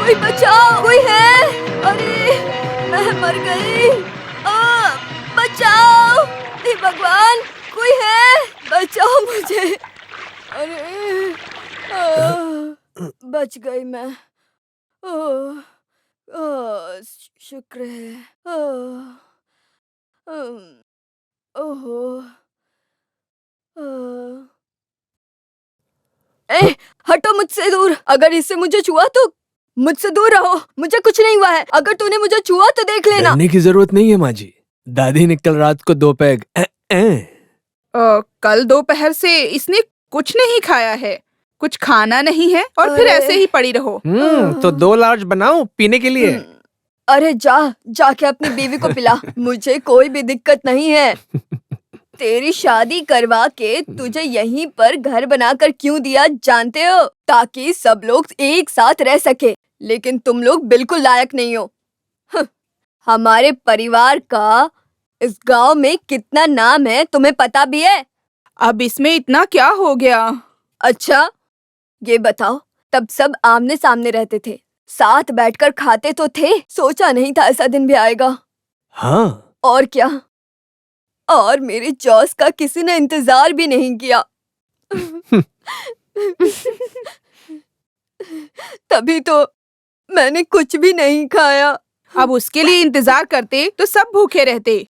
कोई बचाओ, कोई है? अरे मैं मर गई। बचाओ, हे भगवान, कोई है? बचाओ मुझे। अरे बच गई मैं। शुक्र है। ओहो। ए, हटो मुझसे दूर। अगर इससे मुझे छुआ तो मुझसे दूर रहो। मुझे कुछ नहीं हुआ है। अगर तूने मुझे छुआ तो देख लेना। डरने की जरूरत नहीं है माँ जी। दादी ने कल रात को 2 पैग कल दोपहर से इसने कुछ नहीं खाया है, कुछ खाना नहीं है और फिर ऐसे ही पड़ी रहो। तो 2 लार्ज बनाओ पीने के लिए। अरे जाके अपनी बीवी को पिला। मुझे कोई भी दिक्कत नहीं है। तेरी शादी करवा के तुझे यहीं पर घर बनाकर क्यों दिया जानते हो? ताकि सब लोग एक साथ रह सके। लेकिन तुम लोग बिल्कुल लायक नहीं हो। हमारे परिवार का इस गांव में कितना नाम है तुम्हें पता भी है? अब इसमें इतना क्या हो गया? अच्छा ये बताओ, तब सब आमने सामने रहते थे, साथ बैठकर खाते तो थे। सोचा नहीं था ऐसा दिन भी आएगा। हाँ। और क्या, और मेरे जॉस का किसी ने इंतजार भी नहीं किया। तभी तो मैंने कुछ भी नहीं खाया। अब उसके लिए इंतजार करते तो सब भूखे रहते।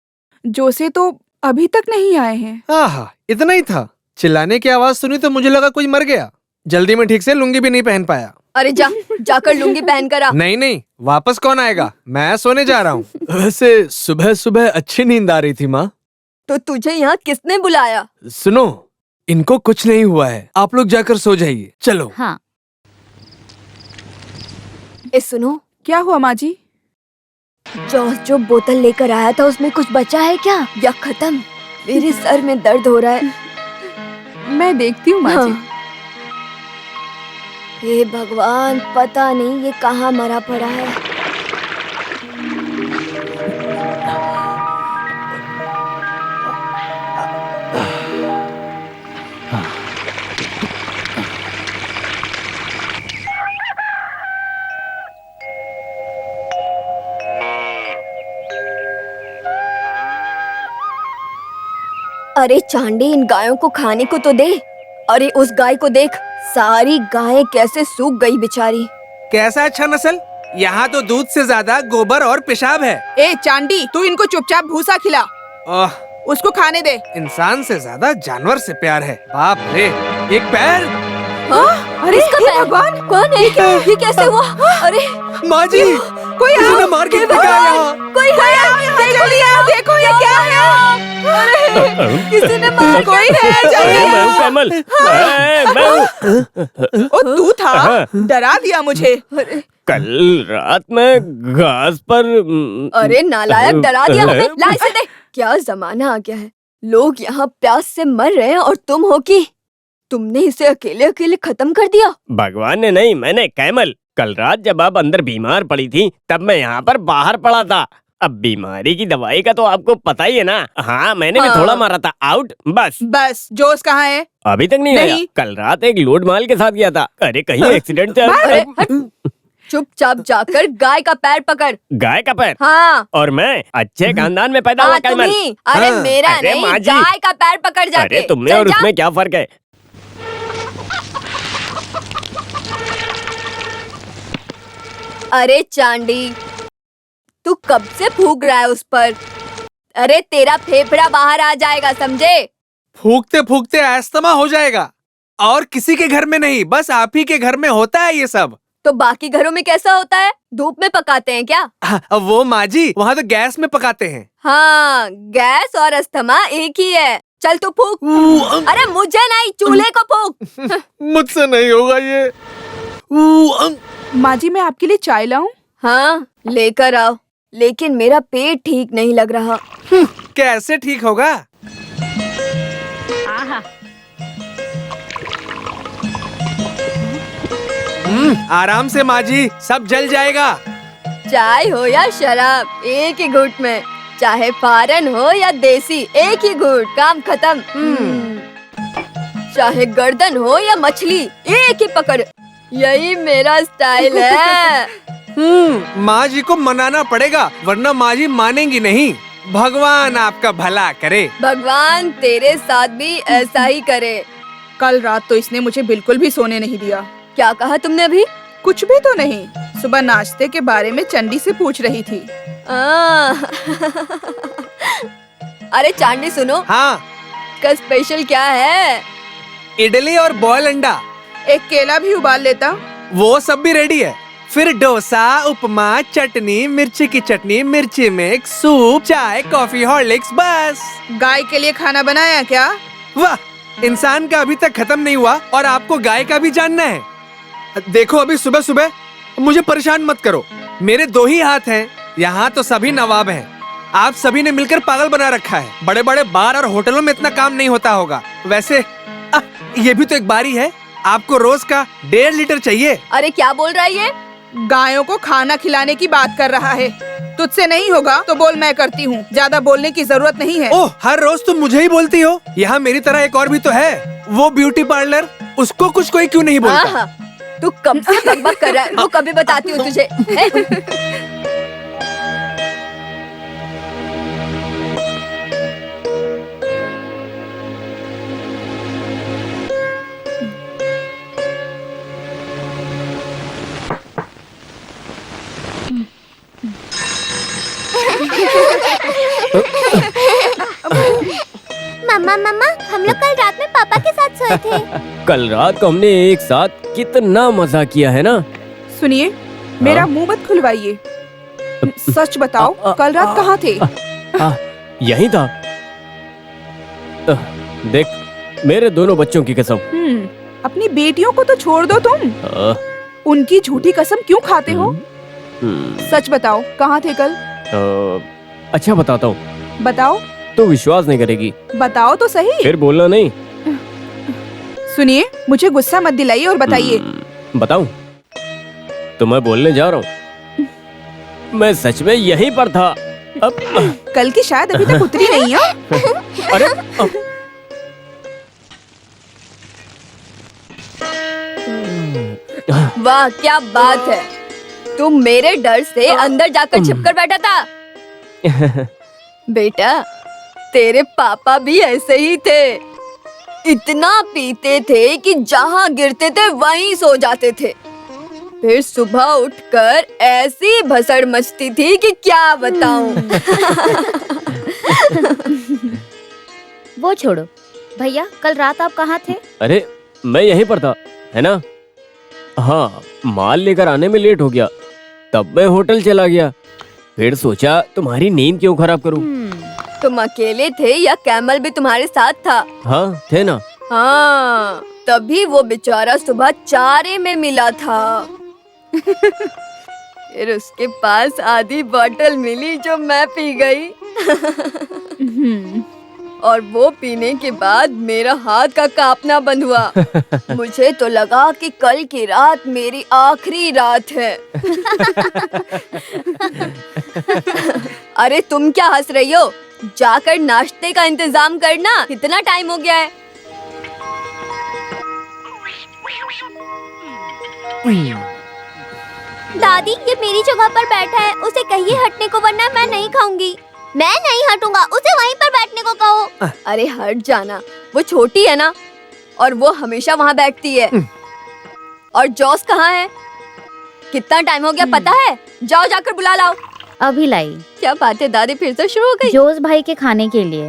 जोसे तो अभी तक नहीं आए हैं। आहा, इतना ही था। चिल्लाने की आवाज सुनी तो मुझे लगा कोई मर गया। जल्दी में ठीक से लुंगी भी नहीं पहन पाया। अरे जाकर लुंगी पहन कर आ। नहीं, वापस कौन आएगा? मैं सोने जा रहा हूँ। वैसे सुबह सुबह अच्छी नींद आ रही थी माँ। तो तुझे यहाँ किसने बुलाया? सुनो, इनको कुछ नहीं हुआ है, आप लोग जाकर सो जाइए। चलो। हाँ। सुनो, क्या हुआ माँ जी? जॉस जो बोतल लेकर आया था उसमें कुछ बचा है क्या या खत्म? मेरे सर में दर्द हो रहा है। मैं देखती हूँ माँ जी। हे भगवान, पता नहीं ये कहाँ मरा पड़ा है। अरे चांडी, इन गायों को खाने को तो दे। अरे उस गाय को देख, सारी गायें कैसे सूख गई बेचारी। कैसा अच्छा नस्ल? यहाँ तो दूध से ज्यादा गोबर और पेशाब है। ए चांडी, तू इनको चुपचाप भूसा खिला। उसको खाने दे। इंसान से ज्यादा जानवर से प्यार है। बाप रे, एक पैर। अरे इसका पैर भगवान, कौन है? ये कैसे हुआ? अरे माँ जी, कोई किसी ने मार के फेंका यहाँ। कोई है? देखो ये क्या है? अरे किसी ने मार। कोई है? मैं हूँ कैमल। मैं हूँ। ओ तू था? डरा दिया मुझे। कल रात में घास पर। अरे नालायक, डरा दिया हमें। ला इसे दे। क्या जमाना आ गया है, लोग यहाँ प्यास से मर रहे हैं और तुम हो कि तुमने इसे अकेले अकेले खत्म कर दिया। भगवान ने नहीं, मैंने। कैमल, कल रात जब आप अंदर बीमार पड़ी थी तब मैं यहाँ पर बाहर पड़ा था। अब बीमारी की दवाई का तो आपको पता ही है ना। हाँ, मैंने भी थोड़ा मारा था। आउट। बस जोश कहाँ है? अभी तक नहीं आया। कल रात एक लोड माल के साथ गया था। अरे कहीं एक्सीडेंट तो। अरे चुपचाप जाकर गाय का पैर पकड़। गाय का पैर? हाँ। और मैं अच्छे खानदान में पैदा हुआ कैमल। अरे मेरा नहीं, गाय का पैर पकड़ जाके। अरे तुमने और उसमें क्या फर्क है? अरे चांडी, तू कब से फूक रहा है उस पर? अरे तेरा फेफड़ा बाहर आ जाएगा, समझे? फूकते फूकते अस्थमा हो जाएगा। और किसी के घर में नहीं, बस आप ही के घर में होता है ये सब। तो बाकी घरों में कैसा होता है? धूप में पकाते हैं क्या? वो माँ जी, वहाँ तो गैस में पकाते हैं। हाँ, गैस और अस्थमा एक ही है। चल तू फूक। अरे मुझे नहीं, चूल्हे को फूक। मुझसे नहीं होगा ये। माँ जी, मैं आपके लिए चाय लाऊं? हाँ लेकर आओ, लेकिन मेरा पेट ठीक नहीं लग रहा। कैसे ठीक होगा? आराम से माँ जी, सब जल जाएगा। चाय हो या शराब, एक ही घूंट में। चाहे फारन हो या देसी, एक ही घूंट, काम खत्म। चाहे गर्दन हो या मछली, एक ही पकड़। यही मेरा स्टाइल है। माँ जी को मनाना पड़ेगा वरना माँ जी मानेंगी नहीं। भगवान आपका भला करे। भगवान तेरे साथ भी ऐसा ही करे। कल रात तो इसने मुझे बिल्कुल भी सोने नहीं दिया। क्या कहा तुमने अभी? कुछ भी तो नहीं, सुबह नाश्ते के बारे में चंडी से पूछ रही थी। अरे चांदी सुनो, हाँ, का स्पेशल क्या है? इडली और बॉयल अंडा। एक केला भी उबाल लेता। वो सब भी रेडी है। फिर डोसा, उपमा, चटनी, मिर्ची की चटनी, मिर्ची मिक्स, सूप, चाय, कॉफी, हॉर्लिक्स, बस। गाय के लिए खाना बनाया क्या? वाह, इंसान का अभी तक खत्म नहीं हुआ और आपको गाय का भी जानना है। देखो अभी सुबह सुबह मुझे परेशान मत करो। मेरे 2 ही हाथ हैं। यहाँ तो सभी नवाब हैं। आप सभी ने मिलकर पागल बना रखा है। बड़े बड़े बार और होटलों में इतना काम नहीं होता होगा। वैसे ये भी तो एक बारी है। आपको रोज का 1.5 लीटर चाहिए। अरे क्या बोल रहा है ये? गायों को खाना खिलाने की बात कर रहा है। तुझसे नहीं होगा तो बोल, मैं करती हूँ। ज्यादा बोलने की जरूरत नहीं है। ओह, हर रोज तुम मुझे ही बोलती हो। यहाँ मेरी तरह एक और भी तो है, वो ब्यूटी पार्लर। उसको कुछ कोई क्यों नहीं बोलता? हाँ, तू कब से बकबक कर रहा है? वो कभी बताती हूँ तुझे। मम्मा मम्मा, हम लोग कल रात में पापा के साथ सोए थे। कल रात को हमने एक साथ कितना मजा किया है ना। सुनिए, मेरा मुंह मत खुलवाइए। सच बताओ, कल रात कहाँ थे? यही था। देख, मेरे दोनों बच्चों की कसम। अपनी बेटियों को तो छोड़ दो तुम। उनकी झूठी कसम क्यों खाते हो? सच बताओ, कहाँ थे कल? अच्छा बताता हूँ। बताओ तो विश्वास नहीं करेगी। बताओ तो सही। फिर बोलना नहीं। सुनिए, मुझे गुस्सा मत दिलाइए और बताइए। बताऊं? तो मैं बोलने जा रहा हूँ, मैं सच में यहीं पर था। अब कल की शायद अभी तक उतरी नहीं है। अरे वाह, क्या बात है। तुम मेरे डर से अंदर जाकर छिपकर बैठा था। बेटा, तेरे पापा भी ऐसे ही थे। इतना पीते थे कि जहाँ गिरते थे वहीं सो जाते थे। फिर सुबह उठकर ऐसी भसड़ मचती थी कि क्या बताऊं। वो छोड़ो भैया, कल रात आप कहाँ थे? अरे मैं यहीं पर था, है ना? हाँ, माल लेकर आने में लेट हो गया, तब मैं होटल चला गया। फिर सोचा तुम्हारी नींद क्यों खराब करूं। तुम अकेले थे या कैमल भी तुम्हारे साथ था? हाँ, थे ना। हाँ, तभी वो बेचारा सुबह चारे में मिला था। फिर उसके पास आधी बोतल मिली जो मैं पी गई। और वो पीने के बाद मेरा हाथ का कांपना बंद हुआ। मुझे तो लगा कि कल की रात मेरी आखिरी रात है। अरे तुम क्या हंस रही हो? जाकर नाश्ते का इंतजाम करना। कितना टाइम हो गया है? दादी, ये मेरी जगह पर बैठा है, उसे कहिए हटने को, वरना मैं नहीं खाऊंगी। मैं नहीं हटूंगा, उसे वहीं पर बैठने को कहो। अरे हट जाना, वो छोटी है ना, और वो हमेशा वहाँ बैठती है। और जॉस कहाँ है? कितना टाइम हो गया पता है? जाओ जाकर बुला लाओ। अभी लाई। क्या बात है दादी, फिर तो शुरू हो गई। जोस भाई के खाने के लिए।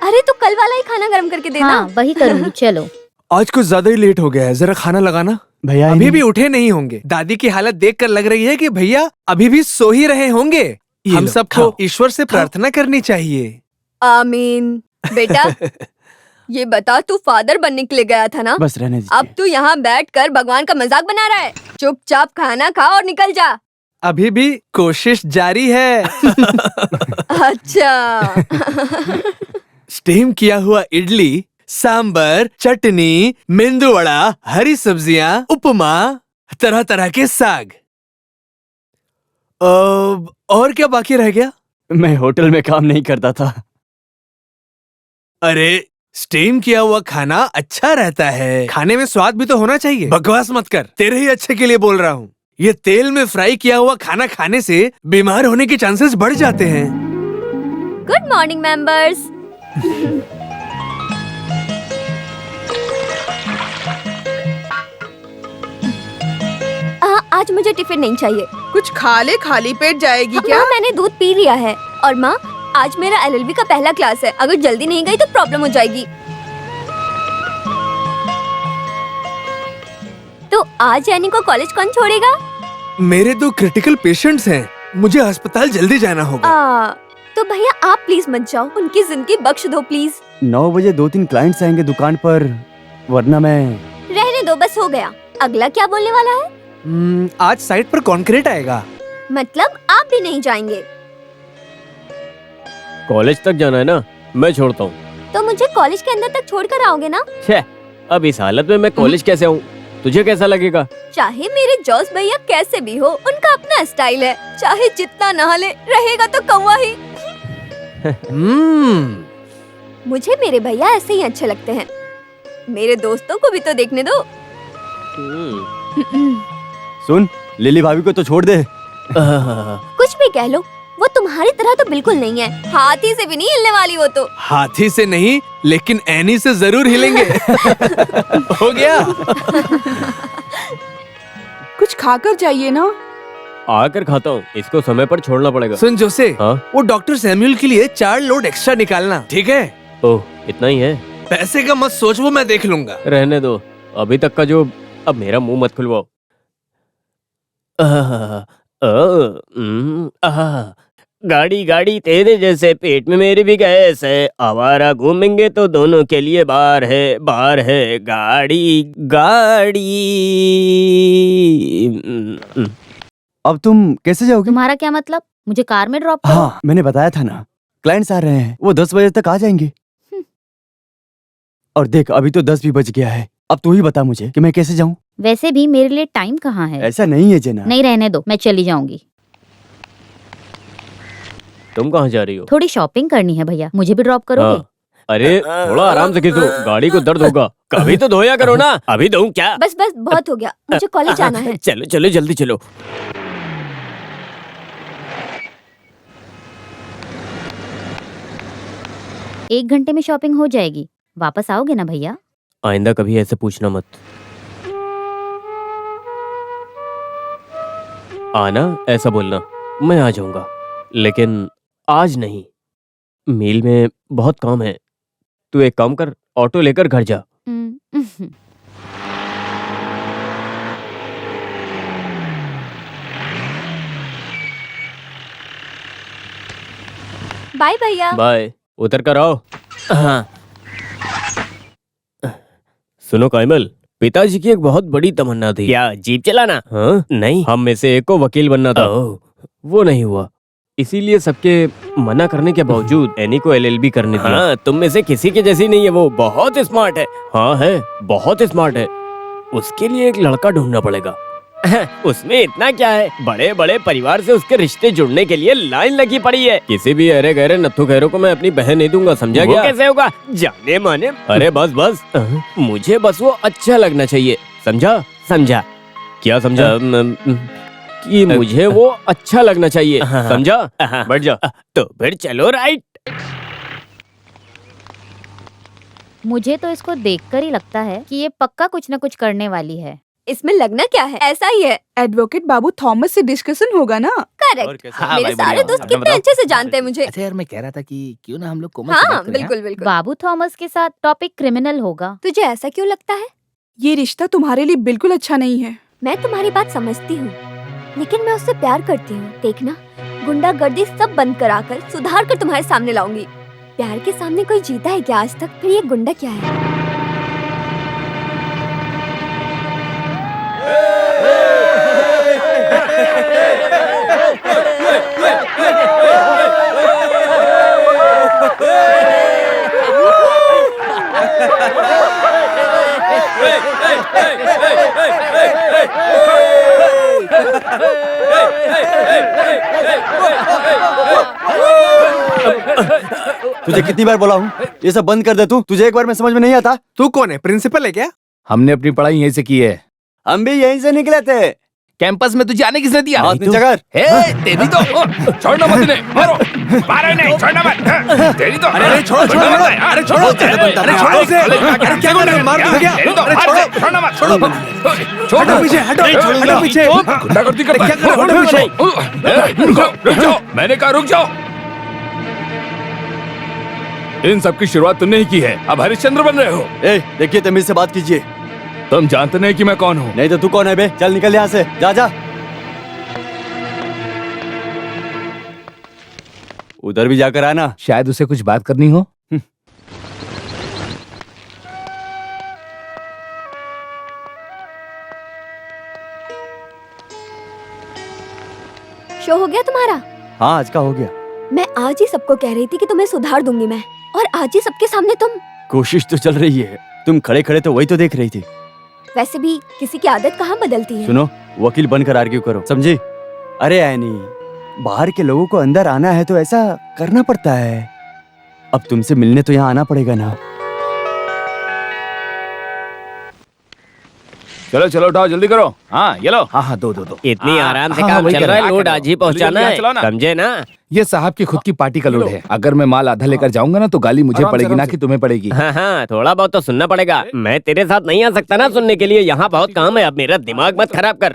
अरे तो कल वाला ही खाना गर्म करके देना। हाँ, वही करूंगी। चलो। आज कुछ ज्यादा ही लेट हो गया है, जरा खाना लगाना। भैया अभी भी उठे नहीं होंगे। दादी की हालत देखकर लग रही है कि भैया अभी भी सो ही रहे होंगे। हम सबको ईश्वर से प्रार्थना करनी चाहिए। आमीन। बेटा, ये बता, तू फादर बनने के लिए गया था ना? बस रहने दीजिए। अब तू यहाँ बैठकर भगवान का मजाक बना रहा है। चुपचाप खाना खा और निकल जा। अभी भी कोशिश जारी है। अच्छा। स्टीम किया हुआ इडली, सांबर, चटनी, मेंदू वड़ा, हरी सब्जियां, उपमा, तरह तरह के साग। और क्या बाकी रह गया? मैं होटल में काम नहीं करता था। अरे स्टीम किया हुआ खाना अच्छा रहता है, खाने में स्वाद भी तो होना चाहिए। बकवास मत कर, तेरे ही अच्छे के लिए बोल रहा हूँ। ये तेल में फ्राई किया हुआ खाना खाने से बीमार होने के चांसेस बढ़ जाते हैं। Good morning members. आज मुझे टिफिन नहीं चाहिए। कुछ खा ले, खाली पेट जाएगी क्या? माँ, मैंने दूध पी लिया है। और माँ, आज मेरा एलएलबी का पहला क्लास है। अगर जल्दी नहीं गई तो प्रॉब्लम हो जाएगी। तो आज यानी को कॉलेज कौन छोड़ेगा? मेरे 2 क्रिटिकल पेशेंट्स हैं, मुझे अस्पताल जल्दी जाना होगा। तो भैया आप प्लीज मत जाओ, उनकी जिंदगी बख्श दो प्लीज। 9 बजे 2-3 क्लाइंट्स आएंगे दुकान पर, वरना मैं। रहने दो, बस हो गया। अगला क्या बोलने वाला है? आज साइट पर कॉन्क्रीट आएगा। मतलब आप भी नहीं जाएंगे? कॉलेज तक जाना है ना, मैं छोड़ता हूँ। तो मुझे कॉलेज के अंदर तक छोड़ कर आओगे ना? छे, अब इस हालत में मैं कॉलेज कैसे आऊँ? तुझे कैसा लगेगा? चाहे मेरे जॉस भैया कैसे भी हो, उनका अपना स्टाइल है। चाहे जितना नहा ले, रहेगा तो कौवा ही। मुझे मेरे भैया ऐसे ही अच्छे लगते हैं। मेरे दोस्तों को भी तो देखने दो। सुन, लिली भाभी को तो छोड़ दे। कुछ भी कह लो, वो तुम्हारी तरह तो बिल्कुल नहीं है। हाथी से भी नहीं हिलने वाली वो तो। हाथी से नहीं, लेकिन एनी से जरूर हिलेंगे। हो गया। कुछ खाकर जाइए ना। आकर खाता हूँ, इसको समय पर छोड़ना पड़ेगा। सुन जोसे, हाँ? वो डॉक्टर सैमुअल के लिए 4 लोड एक्स्ट्रा निकालना, ठीक है? ओह, इतना ही है? पैसे का मत सोच, वो मैं देख लूंगा। रहने दो, अभी तक का जो। अब मेरा मुंह मत खुलवाओ। गाड़ी गाड़ी तेरे जैसे पेट में मेरी भी गैस है। आवारा घूमेंगे तो दोनों के लिए बार है गाड़ी गाड़ी। अब तुम कैसे जाओगे? तुम्हारा क्या मतलब? मुझे कार में ड्रॉप करो। हाँ, मैंने बताया था ना, क्लाइंट्स आ रहे हैं, वो 10 बजे तक आ जाएंगे। और देख, अभी तो 10 भी बज गया है। अब तू ही बता मुझे कि मैं कैसे जाऊँ? वैसे भी मेरे लिए टाइम कहाँ है? ऐसा नहीं है जेना। नहीं, रहने दो, मैं चली जाऊंगी। तुम कहाँ जा रही हो? थोड़ी शॉपिंग करनी है भैया, मुझे भी ड्रॉप करोगे? हाँ। अरे थोड़ा आराम से खींचो, गाड़ी को दर्द होगा। कभी तो धोया करो ना। अभी धोऊं क्या? बस बस बहुत हो गया, मुझे कॉलेज जाना है। चलो चलो जल्दी चलो। एक घंटे में शॉपिंग हो जाएगी, वापस आओगे ना भैया? आइंदा कभी ऐसे पूछना मत। आना ऐसा बोलना, मैं आ जाऊंगा, लेकिन आज नहीं। मील में बहुत काम है। तू एक काम कर, ऑटो लेकर घर जा। बाय भैया। बाय, उतर कर आओ। हाँ। सुनो काइमल, पिताजी की एक बहुत बड़ी तमन्ना थी। क्या, जीप चलाना? हाँ? नहीं, हम में से एक को वकील बनना था। वो नहीं हुआ, इसीलिए सबके मना करने के बावजूद एनी को एलएलबी करने दिया। हाँ, तुम में से किसी के जैसी नहीं है, वो बहुत स्मार्ट है। हाँ है, बहुत स्मार्ट है। उसके लिए एक लड़का ढूंढना पड़ेगा। उसमें इतना क्या है, बड़े बड़े परिवार से उसके रिश्ते जुड़ने के लिए लाइन लगी पड़ी है। किसी भी अरे गहरे नत्थु खैरों को मैं अपनी बहन नहीं दूंगा, समझा गया? कैसे होगा? जाने माने। अरे बस बस, मुझे बस वो अच्छा लगना चाहिए, समझा? समझा? क्या समझा? कि मुझे वो अच्छा लगना चाहिए, समझा? बैठ जा। तो फिर चलो राइट। मुझे तो इसको देखकर ही लगता है कि ये पक्का कुछ न कुछ करने वाली है। इसमें लगना क्या है, ऐसा ही है। एडवोकेट बाबू थॉमस से डिस्कशन होगा ना? करेक्ट। हाँ, मेरे भाई, सारे बढ़िया। दोस्त अपना कितने बताओ। अच्छे से जानते हैं मुझे। अच्छा यार, मैं कह रहा था कि क्यों ना हम लोग कोमल से हाँ बात करें, बिल्कुल बिल्कुल। बाबू थॉमस के साथ टॉपिक क्रिमिनल होगा। तुझे ऐसा क्यों लगता है? ये रिश्ता तुम्हारे लिए बिल्कुल अच्छा नहीं है। मैं तुम्हारी बात समझती हूँ, लेकिन मैं उससे प्यार करती हूँ। देखना, गुंडागर्दी सब बंद कराकर सुधार कर तुम्हारे सामने लाऊंगी। प्यार के सामने कोई जीता है क्या आज तक? फिर ये गुंडा क्या है? तुझे कितनी बार बोला हूँ ये सब बंद कर दे तू। तुझे एक बार में समझ में नहीं आता? तू कौन है, प्रिंसिपल है क्या? हमने अपनी पढ़ाई यहीं से की है। हम भी यहीं से निकले थे। कैंपस में तुझे आने किसने दिया? हाथ नीचे कर। तेरी तो छोड़ना मत इन्हें, मारो, मारो नहीं, छोड़ना मत। तेरी तो अरे छोड़ो छोड़ो, अरे छोड़ो, अरे छोड़ो इसे, अरे क्या कर रहे हो, मार दो क्या? अरे छोड़ो, छोड़ना मत, छोड़ो, हटो पीछे, हटो हटो पीछे। गुंडागर्दी करता है। क्या कर रहे हो, हटो पीछे। रुक जाओ, मैंने कहा रुक जाओ। इन सब की शुरुआत तुमने ही की है, अब हरिश्चंद्र बन रहे हो। ए देखिए तमीज से बात कीजिए। तुम जानते नहीं कि मैं कौन हूँ। नहीं तो तू कौन है बे? चल निकल यहाँ से, जा जा। उधर भी जाकर आना। शायद उसे कुछ बात करनी हो। शो हो गया तुम्हारा? हाँ आज का हो गया। मैं आज ही सबको कह रही थी कि तुम्हें सुधार दूंगी मैं, और आज ही सबके सामने तुम। कोशिश तो चल रही है। तुम खड़े खड़े तो वही तो देख रही थी। वैसे भी किसी की आदत कहाँ बदलती है। सुनो, वकील बनकर आर्ग्यू करो, समझी? अरे ऐनी, बाहर के लोगों को अंदर आना है तो ऐसा करना पड़ता है। अब तुमसे मिलने तो यहाँ आना पड़ेगा ना। चलो चलो उठाओ, जल्दी करो। हाँ ये लो। हाँ हाँ दो दो दो। इतनी आराम से हाँ, काम वही चल कर रहा रहा है, है। लोड आज ही पहुंचाना जल्दी है, चलाओ ना। समझे ना? ये साहब की खुद की पार्टी का लोड है। अगर मैं माल आधा लेकर जाऊंगा ना तो गाली मुझे पड़ेगी ना कि तुम्हें पड़ेगी। हाँ हाँ, थोड़ा बहुत तो सुनना पड़ेगा। मैं तेरे साथ नहीं आ सकता ना सुनने के लिए, यहाँ बहुत काम है। अब मेरा दिमाग मत खराब कर।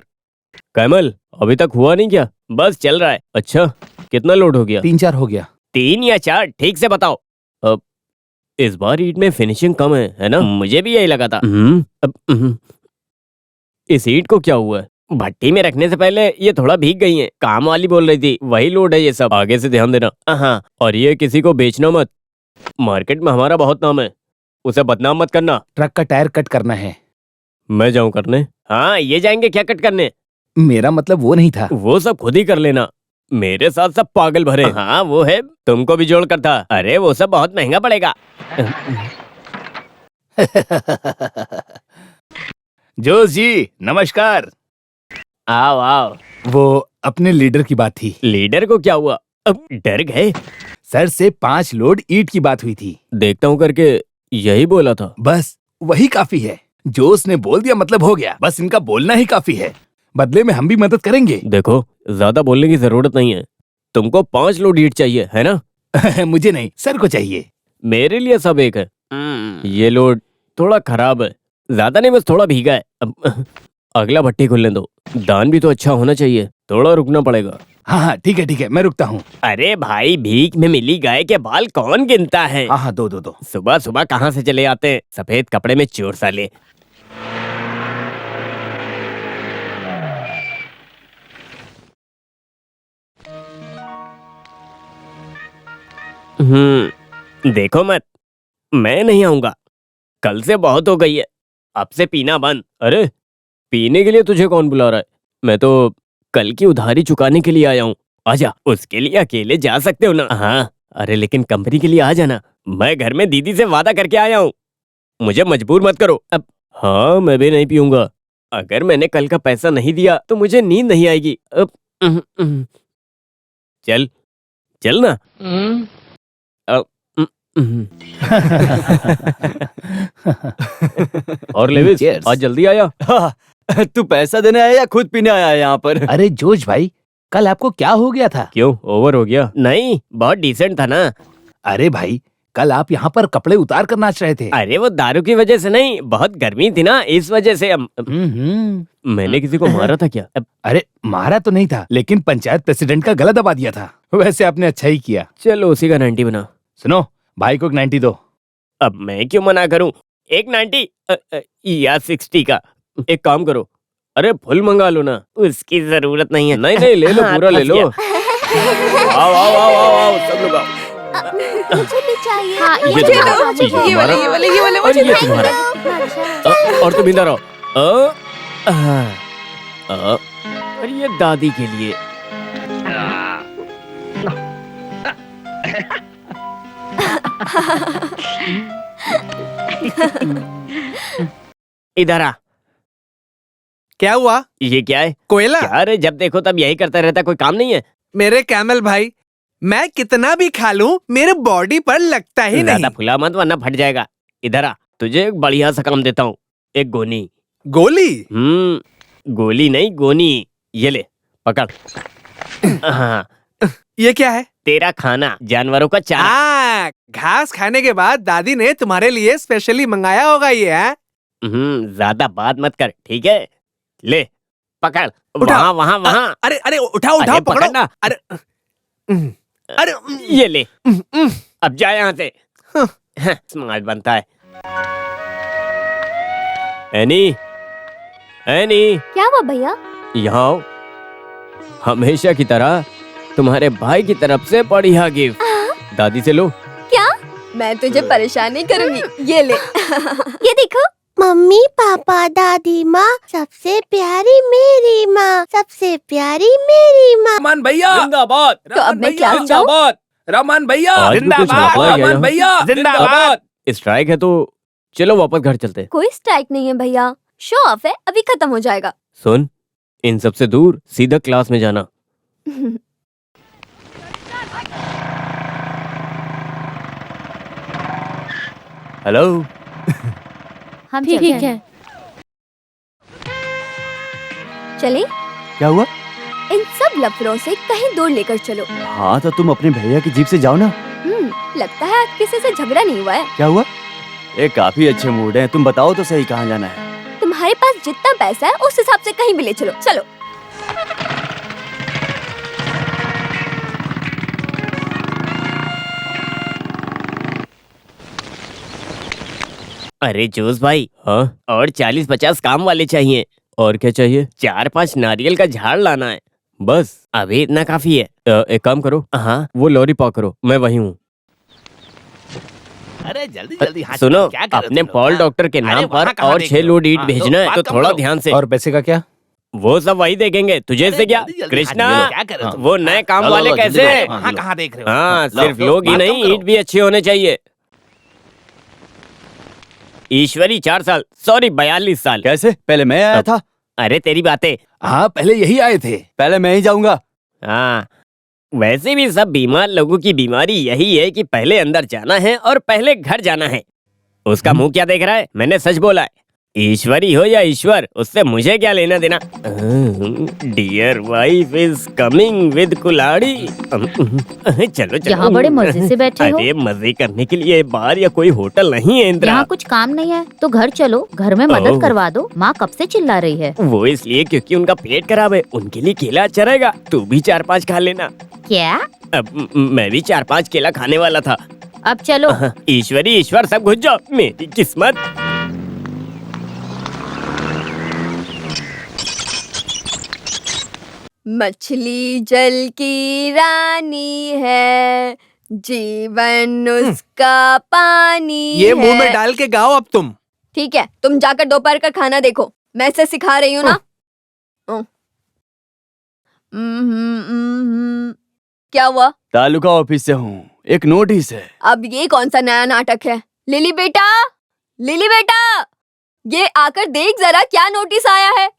कैमल, अभी तक हुआ नहीं क्या? बस चल रहा है। अच्छा, कितना लोड हो गया? 3-4 हो गया। 3 या 4, ठीक से बताओ। अब इस बार ईंट में फिनिशिंग कम है ना? मुझे भी यही लगा था। इस ईंट को क्या हुआ है? भट्टी में रखने से पहले ये थोड़ा भीग गई हैं। काम वाली बोल रही थी, वही लोड है ये सब। आगे से ध्यान देना। हाँ, और ये किसी को बेचना मत। मार्केट में हमारा बहुत नाम है, उसे बदनाम मत करना। ट्रक का टायर कट करना है। मैं जाऊं करने? हाँ, ये जाएंगे क्या कट करने? मेरा मतलब वो नहीं था। वो सब खुद ही कर लेना। मेरे साथ सब पागल भरे। हाँ वो है, तुमको भी जोड़ कर था। अरे वो सब बहुत महंगा पड़ेगा। जोश जी नमस्कार। आओ आओ। वो अपने लीडर की बात थी। लीडर को क्या हुआ? अब डर गए? सर से 5 लोड ईंट की बात हुई थी। देखता हूँ करके यही बोला था। बस वही काफी है। जोश ने बोल दिया मतलब हो गया। बस इनका बोलना ही काफी है। बदले में हम भी मदद करेंगे। देखो, ज्यादा बोलने की जरूरत नहीं है। तुमको 5 लोड ईंट चाहिए है ना? मुझे नहीं, सर को चाहिए। मेरे लिए सब एक है। ये लोड थोड़ा खराब है, ज्यादा नहीं, बस थोड़ा भीगा है। अब अगला भट्टी खुलने दो। दान भी तो अच्छा होना चाहिए, थोड़ा रुकना पड़ेगा। हाँ हाँ ठीक है, मैं रुकता हूँ। अरे भाई, भीख में मिली गाय के बाल कौन गिनता है? हाँ हाँ दो दो दो। सुबह सुबह कहाँ से चले आते हैं सफेद कपड़े में चोर साले। देखो मत, मैं नहीं आऊंगा। कल से बहुत हो गई है, अब से पीना बंद। अरे पीने के लिए तुझे कौन बुला रहा है? मैं तो कल की उधारी चुकाने के लिए आया हूँ। आजा, उसके लिए अकेले जा सकते हो ना? हाँ, अरे लेकिन कंपनी के लिए आ जाना। मैं घर में दीदी से वादा करके आया हूँ, मुझे मजबूर मत करो। अब हाँ, मैं भी नहीं पीऊंगा। अगर मैंने कल का पैसा नहीं दिया तो मुझे नींद नहीं आएगी। अब चल चल ना। और लेविस, Cheers. आज जल्दी आया। तू पैसा देने आया या खुद पीने आया है यहाँ पर? अरे जोश भाई, कल आपको क्या हो गया था? क्यों, ओवर हो गया? नहीं, बहुत डिसेंट था ना। अरे भाई, कल आप यहाँ पर कपड़े उतार कर नाच रहे थे। अरे वो दारू की वजह से नहीं, बहुत गर्मी थी ना, इस वजह से। मैंने किसी को मारा था क्या? अरे मारा तो नहीं था, लेकिन पंचायत प्रेसिडेंट का गला दबा दिया था। वैसे आपने अच्छा ही किया। चलो उसी का 90 बना। सुनो, भाई को एक 90 दो। अब मैं क्यों मना करूं? एक 90 या 60 का। एक काम करो, अरे फुल मंगा लो ना। उसकी जरूरत नहीं है। नहीं नहीं, ले लो, पूरा ले लो। आओ आओ आओ आओ आओ, सब लोग आओ। मुझे भी चाहिए। हाँ, ये मुझे तुम्हारा, दो, मुझे ये ये वाले, ये वाले, ये वाले और मुझे ये दो। तुम्हारा। और तुम इधर आओ। और ये दादी के लिए। इधर आ। क्या हुआ? ये क्या है? कोयला? क्या रे, जब देखो तब यही करता रहता, कोई काम नहीं है? मेरे कैमल भाई, मैं कितना भी खा लूं मेरे बॉडी पर लगता ही ज्यादा नहीं। फुला मत वरना फट जाएगा। इधर आ, तुझे एक बढ़िया सा काम देता हूँ, एक गोनी। गोली? गोली नहीं, गोनी। ये ले, पकड़। हाँ, ये क्या है? तेरा खाना, जानवरों का चारा। घास खाने के बाद दादी ने तुम्हारे लिए स्पेशली मंगाया होगा ये, है? ज्यादा बात मत कर, ठीक है? ले, पकड़। उठाओ। वहाँ वहाँ। अरे अरे उठाओ अरे, पकड़ो। पकड़ना। अरे अरे ये ले, अब जा यहाँ से। स्मार्ट बनता है। एनी, एनी, क्या हुआ भैया? यहाँ आओ। हमेशा की तरह तुम्हारे भाई की तरफ से बढ़िया गिफ्ट। दादी से लो। क्या? मैं तुझे परेशान नहीं करूंगी, ये ले। ये देखो। मम्मी पापा दादी माँ, सबसे प्यारी मेरी माँ, सबसे प्यारी मेरी माँ। रमान भैया, जिंदाबाद। तो अब मैं क्लास जाऊँ? जिंदाबाद। रमान भैया, आज भी कुछ जिंदाबाद। मसला है क्या रमान यहाँ? भैया, जिंदाबाद। स्ट्राइक है तो चलो वापस घर चलते हैं। कोई स्ट्राइक नहीं है भैया, शो ऑफ है, अभी खत्म हो जाएगा। सुन, इन सबसे दूर सीधा क्लास में जाना। हेलो। हम ठीक चलते हैं। है। चले? क्या हुआ? इन सब लफड़ों से कहीं दूर लेकर चलो। हाँ तो तुम अपने भैया की जीप से जाओ ना। लगता है आज किसी से झगड़ा नहीं हुआ है। क्या हुआ? ये काफी अच्छे मूड है। तुम बताओ तो सही कहाँ जाना है। तुम्हारे पास जितना पैसा है उस हिसाब से कहीं भी ले चलो। चलो। अरे जोश भाई, हाँ? और 40-50 काम वाले चाहिए। और क्या चाहिए? 4-5 नारियल का झाड़ लाना है, बस अभी इतना काफी है। एक काम करो, हाँ वो लॉरी पा करो, मैं वही हूँ। अरे जल्दी जल्दी हाथ सुनो, चलाओ, क्या कर रहे हो अपने तुम लोग? पॉल हाँ? डॉक्टर के अरे नाम वहाँ पर कहाँ और देख 6 रहे हो? लोड ईंट हाँ, भेजना है, बात तो कम थोड़ा करो। ध्यान से। और पैसे का क्या? वो सब वही देखेंगे, तुझे से क्या? जल्दी जल्दी कृष्णा, हाथ चलाओ, क्या कर रहे हो तुम? वो नए काम लो, लो, वाले लो, जल्दी कैसे? करो। हाँ, कहाँ देख रहे हो? हाँ, लो, सिर्फ लो, लोग ही बात कम नहीं, करो। ईंट भी अच्छे होने चाहिए। ईश्वरी 4 साल, सॉरी 42 साल। कैसे? पहले मैं आया था। अरे तेरी बातें। हाँ, पहले यही आए थे। पहले मैं ही जाऊंगा। हाँ, वैसे भी सब बीमार लोगों की बीमारी यही है कि पहले अंदर जाना है और पहले घर जाना है। उसका मुंह क्या देख रहा है? मैंने सच बोला है। ईश्वरी हो या ईश्वर, उससे मुझे क्या लेना देना। Dear wife is coming with कुल्हाड़ी। चलो चलो। यहाँ बड़े मजे से बैठे हो। अरे मजे करने के लिए बार या कोई होटल नहीं है इंदिरा। यहाँ कुछ काम नहीं है तो घर चलो, घर में ओह। मदद करवा दो। माँ कब से चिल्ला रही है। वो इसलिए क्योंकि उनका पेट खराब है, उनके लिए केला अच्छा रहेगा। तू भी 4-5 खा लेना। क्या? अब मैं भी 4-5 केला खाने वाला था। अब चलो। ईश्वरी ईश्वर सब घुस जाओ, मेरी किस्मत। मछली जल की रानी है, जीवन उसका पानी ये मुंह में है। डाल के गाओ अब तुम। ठीक है, तुम जाकर दोपहर का खाना देखो, मैं इसे सिखा रही हूँ ना। क्या हुआ? तालुका ऑफिस से हूँ, एक नोटिस है। अब ये कौन सा नया नाटक है? लिली बेटा, लिली बेटा, ये आकर देख जरा क्या नोटिस आया है।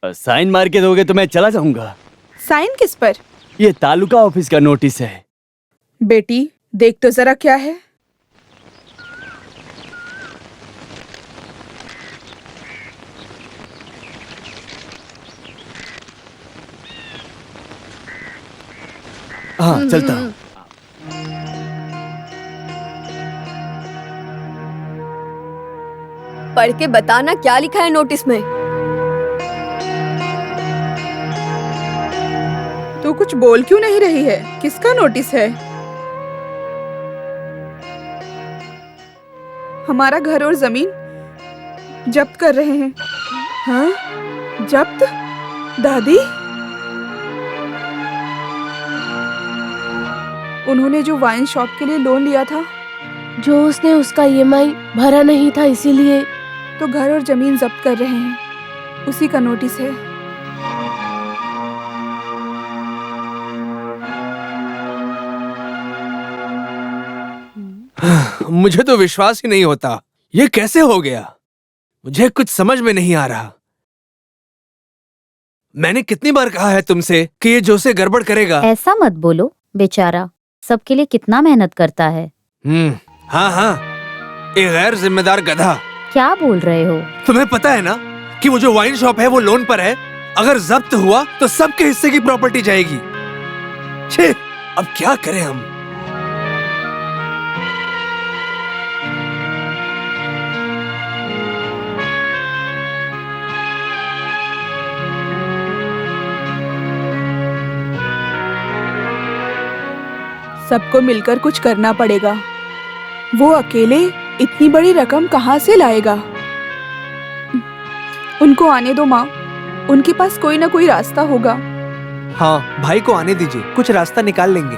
साइन मार के दोगे तो मैं चला जाऊंगा। साइन किस पर? ये तालुका ऑफिस का नोटिस है। बेटी देख तो जरा क्या है। हाँ चलता हूँ। पढ़ के बताना क्या लिखा है नोटिस में। तू कुछ बोल क्यों नहीं रही है? किसका नोटिस है? हमारा घर और जमीन जब्त कर रहे हैं। हाँ? जब्त? दादी? उन्होंने जो वाइन शॉप के लिए लोन लिया था, जो उसने उसका ईएमआई भरा नहीं था, इसीलिए तो घर और जमीन जब्त कर रहे हैं। उसी का नोटिस है। मुझे तो विश्वास ही नहीं होता, ये कैसे हो गया? मुझे कुछ समझ में नहीं आ रहा। मैंने कितनी बार कहा है तुमसे कि ये जोसे गड़बड़ करेगा। ऐसा मत बोलो, बेचारा सबके लिए कितना मेहनत करता है। हाँ हाँ, एक गैर जिम्मेदार गधा। क्या बोल रहे हो? तुम्हें पता है ना कि वो जो वाइन शॉप है वो लोन पर है। अगर जब्त हुआ तो सबके हिस्से की प्रॉपर्टी जाएगी। छे, अब क्या करें हम। सबको मिलकर कुछ करना पड़ेगा। वो अकेले इतनी बड़ी रकम कहाँ से लाएगा? उनको आने दो माँ, उनके पास कोई ना कोई रास्ता होगा। हाँ, भाई को आने दीजिए, कुछ रास्ता निकाल लेंगे।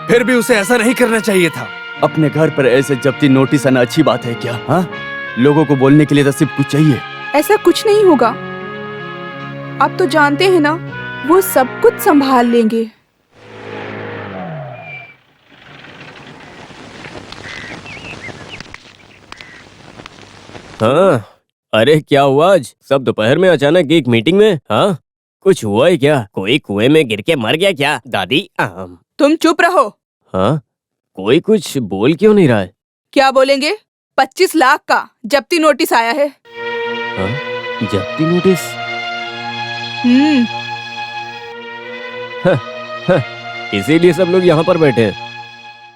फिर भी उसे ऐसा नहीं करना चाहिए था। अपने घर पर ऐसे जब्ती नोटिस आना अच्छी बात है क्या? हाँ, लोगों को बोलने के लिए तो सिर्फ कुछ चाहिए। ऐसा कुछ नहीं होगा। आप तो जानते हैं ना, वो सब कुछ संभाल लेंगे। हाँ, अरे क्या हुआ आज? सब दोपहर में अचानक एक मीटिंग में? हाँ, कुछ हुआ है क्या? कोई कुएं में गिर के मर गया क्या? दादी तुम चुप रहो। हाँ, कोई कुछ बोल क्यों नहीं रहा है? क्या बोलेंगे? 25 लाख का जब्ती नोटिस आया है। हाँ, जब्ती नोटिस? इसीलिए सब लोग यहाँ पर बैठे हैं।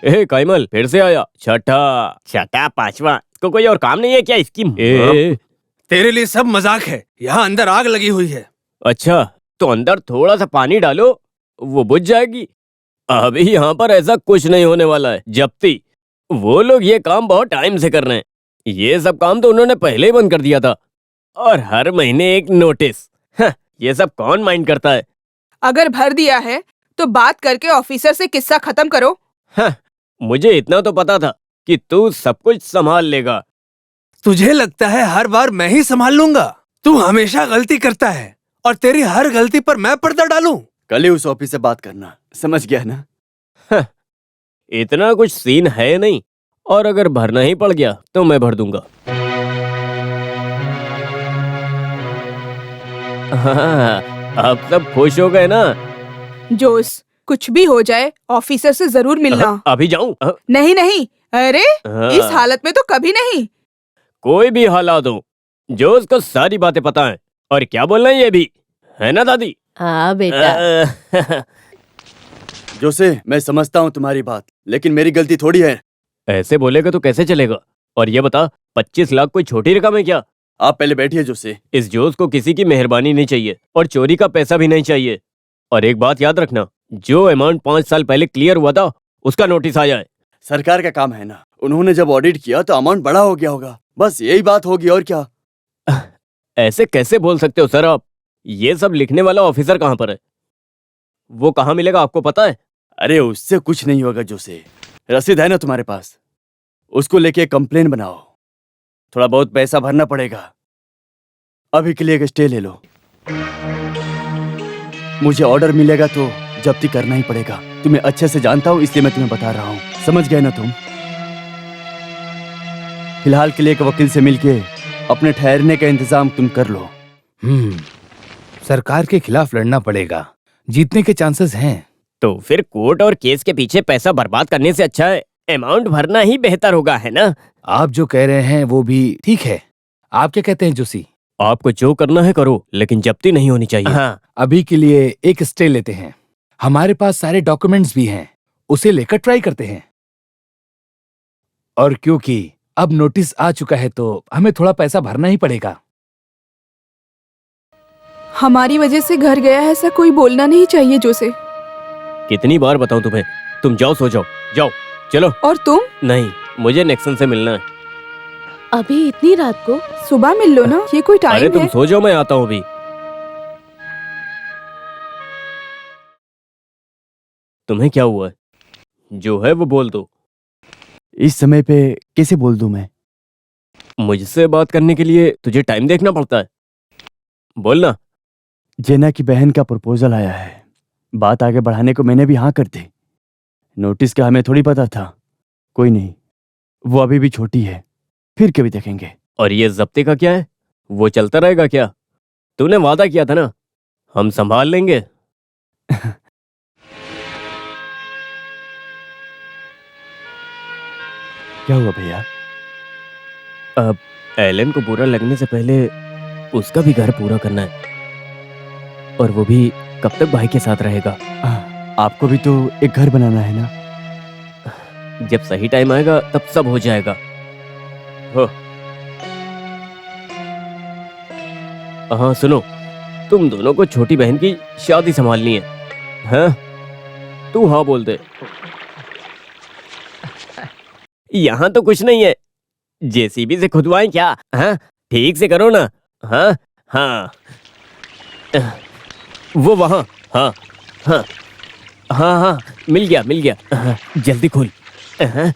ए काइमल, फिर से आया। छठा पांचवा, इसको कोई और काम नहीं है क्या इसकी? तेरे लिए सब मजाक है। यहाँ अंदर आग लगी हुई है। अच्छा, तो अंदर थोड़ा सा पानी डालो, वो बुझ जाएगी। अभी यहाँ पर ऐसा कुछ नहीं होने वाला है। जब्ती, वो लोग ये काम बहुत टाइम से कर रहे हैं। ये सब काम तो उन्होंने पहले ही बंद कर दिया था। और हर महीने एक नोटिस। ये सब कौन माइंड करता है? अगर भर दिया है तो बात करके ऑफिसर से किस्सा खत्म करो। मुझे इतना तो पता था कि तू सब कुछ संभाल लेगा। तुझे लगता है हर बार मैं ही संभाल लूंगा? तू हमेशा गलती करता है और तेरी हर गलती पर मैं पर्दा डालूं। कल ही उस ऑफिस से बात करना, समझ गया ना? इतना कुछ सीन है नहीं, और अगर भरना ही पड़ गया तो मैं भर दूंगा। हाँ, अब सब खुश हो गए ना? जोस, कुछ भी हो जाए ऑफिसर से जरूर मिलना। अभी जाऊं? नहीं नहीं, अरे इस हालत में तो कभी नहीं। कोई भी हालात हो, जो उसको सारी बातें पता है। और क्या बोलना है ये भी, है ना दादी? हाँ बेटा। जोसे, मैं समझता हूँ तुम्हारी बात, लेकिन मेरी गलती थोड़ी है। ऐसे बोलेगा तो कैसे चलेगा? और ये बता, 25 लाख कोई छोटी रकम है क्या? आप पहले बैठिए जोसे। इस जोश को किसी की मेहरबानी नहीं चाहिए और चोरी का पैसा भी नहीं चाहिए। और एक बात याद रखना, जो अमाउंट 5 साल पहले क्लियर हुआ था उसका नोटिस आ जाए। सरकार का काम है ना, उन्होंने जब ऑडिट किया तो अमाउंट बड़ा हो गया होगा, बस यही बात होगी और क्या। ऐसे कैसे बोल सकते हो सर आप? ये सब लिखने वाला ऑफिसर कहाँ पर है? वो कहाँ मिलेगा आपको पता है? अरे उससे कुछ नहीं होगा जोसे, रसीद है ना तुम्हारे पास, उसको लेके कंप्लेन बनाओ। थोड़ा बहुत पैसा भरना पड़ेगा। अभी के लिए एक स्टे ले लो। मुझे ऑर्डर मिलेगा तो जब्ती करना ही पड़ेगा। तुम्हें अच्छे से जानता हूँ इसलिए मैं तुम्हें बता रहा हूँ, समझ गए ना तुम? फिलहाल के लिए एक वकील से मिलके अपने ठहरने का इंतजाम तुम कर लो। सरकार के खिलाफ लड़ना पड़ेगा, जीतने के चांसेस हैं। तो फिर कोर्ट और केस के पीछे पैसा बर्बाद करने से अच्छा है अमाउंट भरना ही बेहतर होगा, है ना? आप जो कह रहे हैं वो भी ठीक है। आप क्या कहते हैं जोशी? आपको जो करना है करो, लेकिन जब्ती नहीं होनी चाहिए। हाँ, अभी के लिए एक स्टे लेते हैं। हमारे पास सारे डॉक्यूमेंट्स भी हैं, उसे लेकर ट्राई करते हैं। और क्योंकि अब नोटिस आ चुका है तो हमें थोड़ा पैसा भरना ही पड़ेगा। हमारी वजह से घर गया है ऐसा कोई बोलना नहीं चाहिए जोसे। कितनी बार बताऊं तुम्हें? तुम जाओ, सो जाओ, जाओ चलो। और तुम? नहीं, मुझे नेक्सन से मिलना है। अभी इतनी रात को? सुबह मिल लो ना, ये कोई अरे टाइम तुम है? सो जाओ, मैं आता हूँ अभी। तुम्हें क्या हुआ है? जो है वो बोल दो। इस समय पे कैसे बोल दूं मैं? मुझसे बात करने के लिए तुझे टाइम देखना पड़ता है। बोलना। जेना की बहन का प्रपोजल आया है, बात आगे बढ़ाने को मैंने भी हाँ कर दी। नोटिस का हमें थोड़ी पता था। कोई नहीं, वो अभी भी छोटी है, फिर कभी देखेंगे। और ये जब्ते का क्या है? वो चलता रहेगा क्या? तूने वादा किया था ना, हम संभाल लेंगे। क्या हुआ भैया? अब एलन को बुरा लगने से पहले उसका भी घर पूरा करना है, और वो भी कब तक भाई के साथ रहेगा? आपको भी तो एक घर बनाना है ना? जब सही टाइम आएगा तब सब हो जाएगा। हो। हाँ सुनो, तुम दोनों को छोटी बहन की शादी संभालनी है। हाँ? तू हाँ बोल दे। यहाँ तो कुछ नहीं है, जेसीबी से खुदवाएं क्या? हाँ ठीक से करो ना। हाँ हाँ वो वहाँ। हाँ हाँ हाँ हाँ मिल गया। हाँ, जल्दी खोल। हाँ,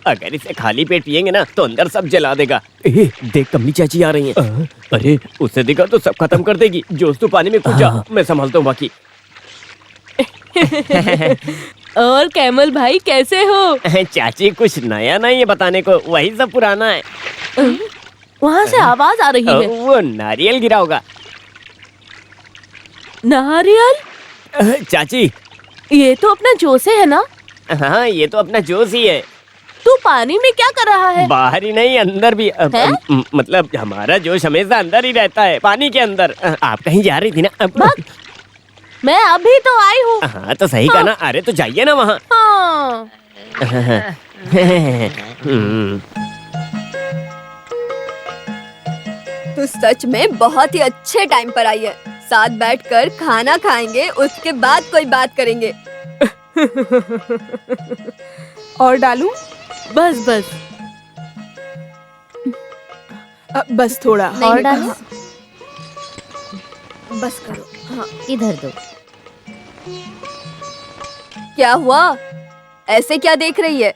अगर इसे खाली पेट पिएंगे ना तो अंदर सब जला देगा। देख कमली चाची आ रही हैं। अरे उससे देखा तो सब खत्म कर देगी। जोश तू पानी में कूद जा, मैं संभालता हूँ बाकी। और कैमल भाई कैसे हो? चाची कुछ नया नहीं है बताने को, वही सब पुराना है। वहाँ से आवाज आ रही है। वो नारियल गिरा होगा। नारियल? चाची ये तो अपना जोसे है ना? हाँ ये तो अपना जोश ही है। तू पानी में क्या कर रहा है? बाहर ही नहीं अंदर भी। मतलब हमारा जोश हमेशा अंदर ही रहता है, पानी के अंदर। आप कहीं जा रही थी ना? मैं अभी तो आई हूँ। हाँ तो सही कहा ना। अरे तो जाइए ना वहाँ। हाँ। तू सच में बहुत ही अच्छे टाइम पर आई है। साथ बैठकर खाना खाएंगे, उसके बाद कोई बात करेंगे। और डालूं? बस बस बस थोड़ा। और डालो। बस करो। हाँ। इधर दो। क्या हुआ? ऐसे क्या देख रही है,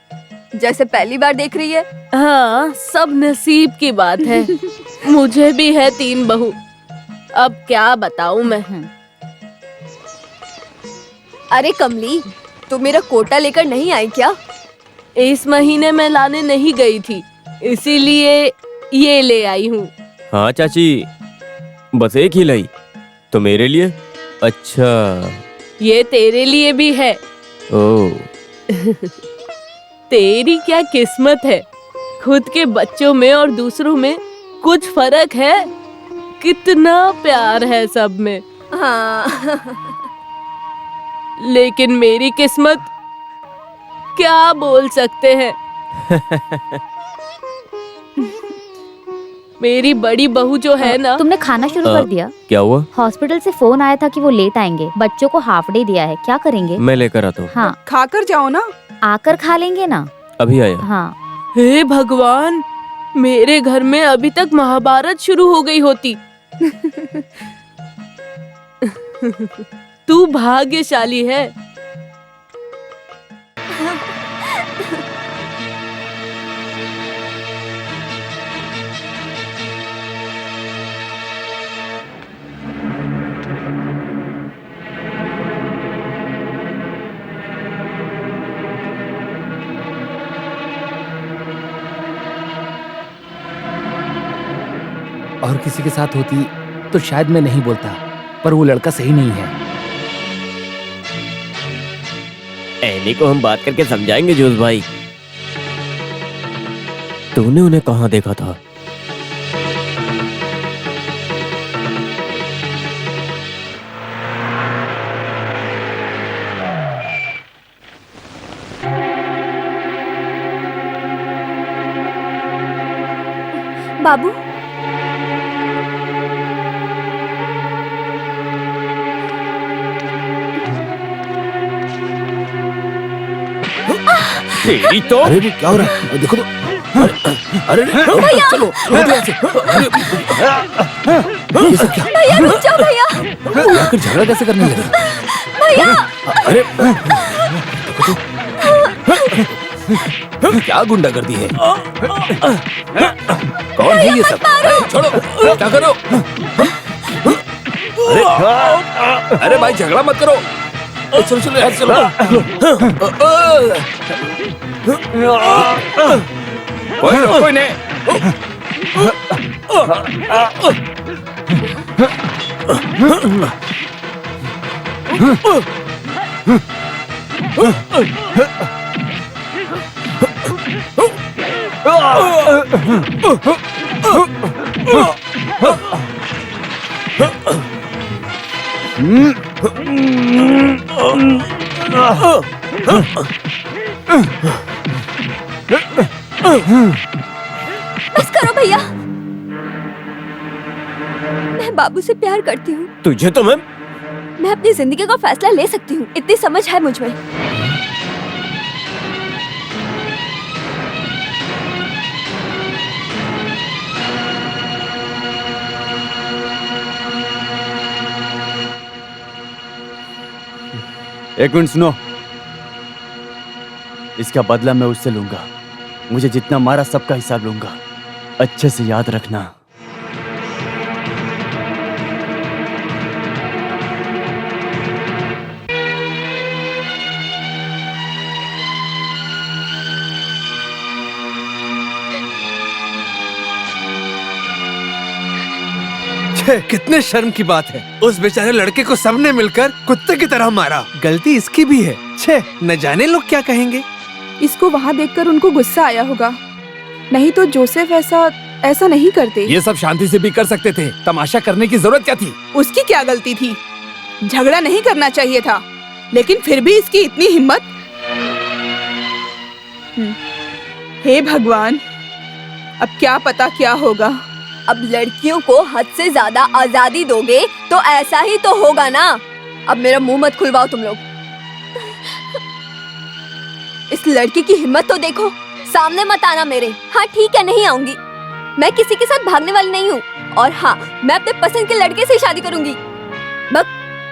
जैसे पहली बार देख रही है? हाँ सब नसीब की बात है। मुझे भी है 3 बहू। अब क्या बताऊं मैं। अरे कमली, तू मेरा कोटा लेकर नहीं आई क्या? इस महीने मैं लाने नहीं गई थी, इसीलिए ये ले आई हूँ। हाँ चाची, बस एक ही लाई तो मेरे लिए? अच्छा ये तेरे लिए भी है। ओ तेरी क्या किस्मत है, खुद के बच्चों में और दूसरों में कुछ फर्क है? कितना प्यार है सब में। हाँ। लेकिन मेरी किस्मत क्या बोल सकते हैं। मेरी बड़ी बहू जो है ना। तुमने खाना शुरू कर दिया? क्या हुआ? हॉस्पिटल से फोन आया था कि वो लेट आएंगे। बच्चों को हाफ डे दिया है, क्या करेंगे? मैं लेकर आता हूँ। हाँ खाकर जाओ ना। आकर खा लेंगे ना। अभी आया। हाँ। हे भगवान, मेरे घर में अभी तक महाभारत शुरू हो गई होती। तू भाग्यशाली है। और किसी के साथ होती तो शायद मैं नहीं बोलता, पर वो लड़का सही नहीं है। एनी को हम बात करके समझाएंगे जोश भाई। तूने उन्हें कहाँ देखा था? बाबू, तेरी तो। अरे क्या हो रहा है? देखो तो। अरे चलो ये सब क्या? भैया रुक जाओ भैया। आखिर झगड़ा कैसे करने लगे? भैया अरे क्या गुंडागर्दी है? कौन है ये सब? छोड़ो, क्या करो? अरे भाई झगड़ा मत करो। चलो चलो यार चलो। कोई नहीं। बस करो भैया। मैं बाबू से प्यार करती हूँ। तुझे तो मैं अपनी जिंदगी का फैसला ले सकती हूँ, इतनी समझ है मुझ में। एक मिनट सुनो। इसका बदला मैं उससे लूंगा। मुझे जितना मारा सबका हिसाब लूंगा। अच्छे से याद रखना। छे, कितने शर्म की बात है। उस बेचारे लड़के को सबने मिलकर कुत्ते की तरह मारा। गलती इसकी भी है। छे, न जाने लोग क्या कहेंगे। इसको वहाँ देखकर उनको गुस्सा आया होगा, नहीं तो जोसेफ ऐसा नहीं करते। ये सब शांति से भी कर सकते थे, तमाशा करने की जरूरत क्या थी? उसकी क्या गलती थी? झगड़ा नहीं करना चाहिए था, लेकिन फिर भी इसकी इतनी हिम्मत। हे भगवान, अब क्या पता क्या होगा। अब लड़कियों को हद से ज्यादा आजादी दोगे तो ऐसा ही तो होगा ना। अब मेरा मुंह मत खुलवाओ तुम लोग। इस लड़की की हिम्मत तो देखो। सामने मत आना मेरे। हाँ ठीक है, नहीं आऊंगी। मैं किसी के साथ भागने वाली नहीं हूँ। और हाँ, मैं अपने पसंद के लड़के से शादी करूंगी। मैं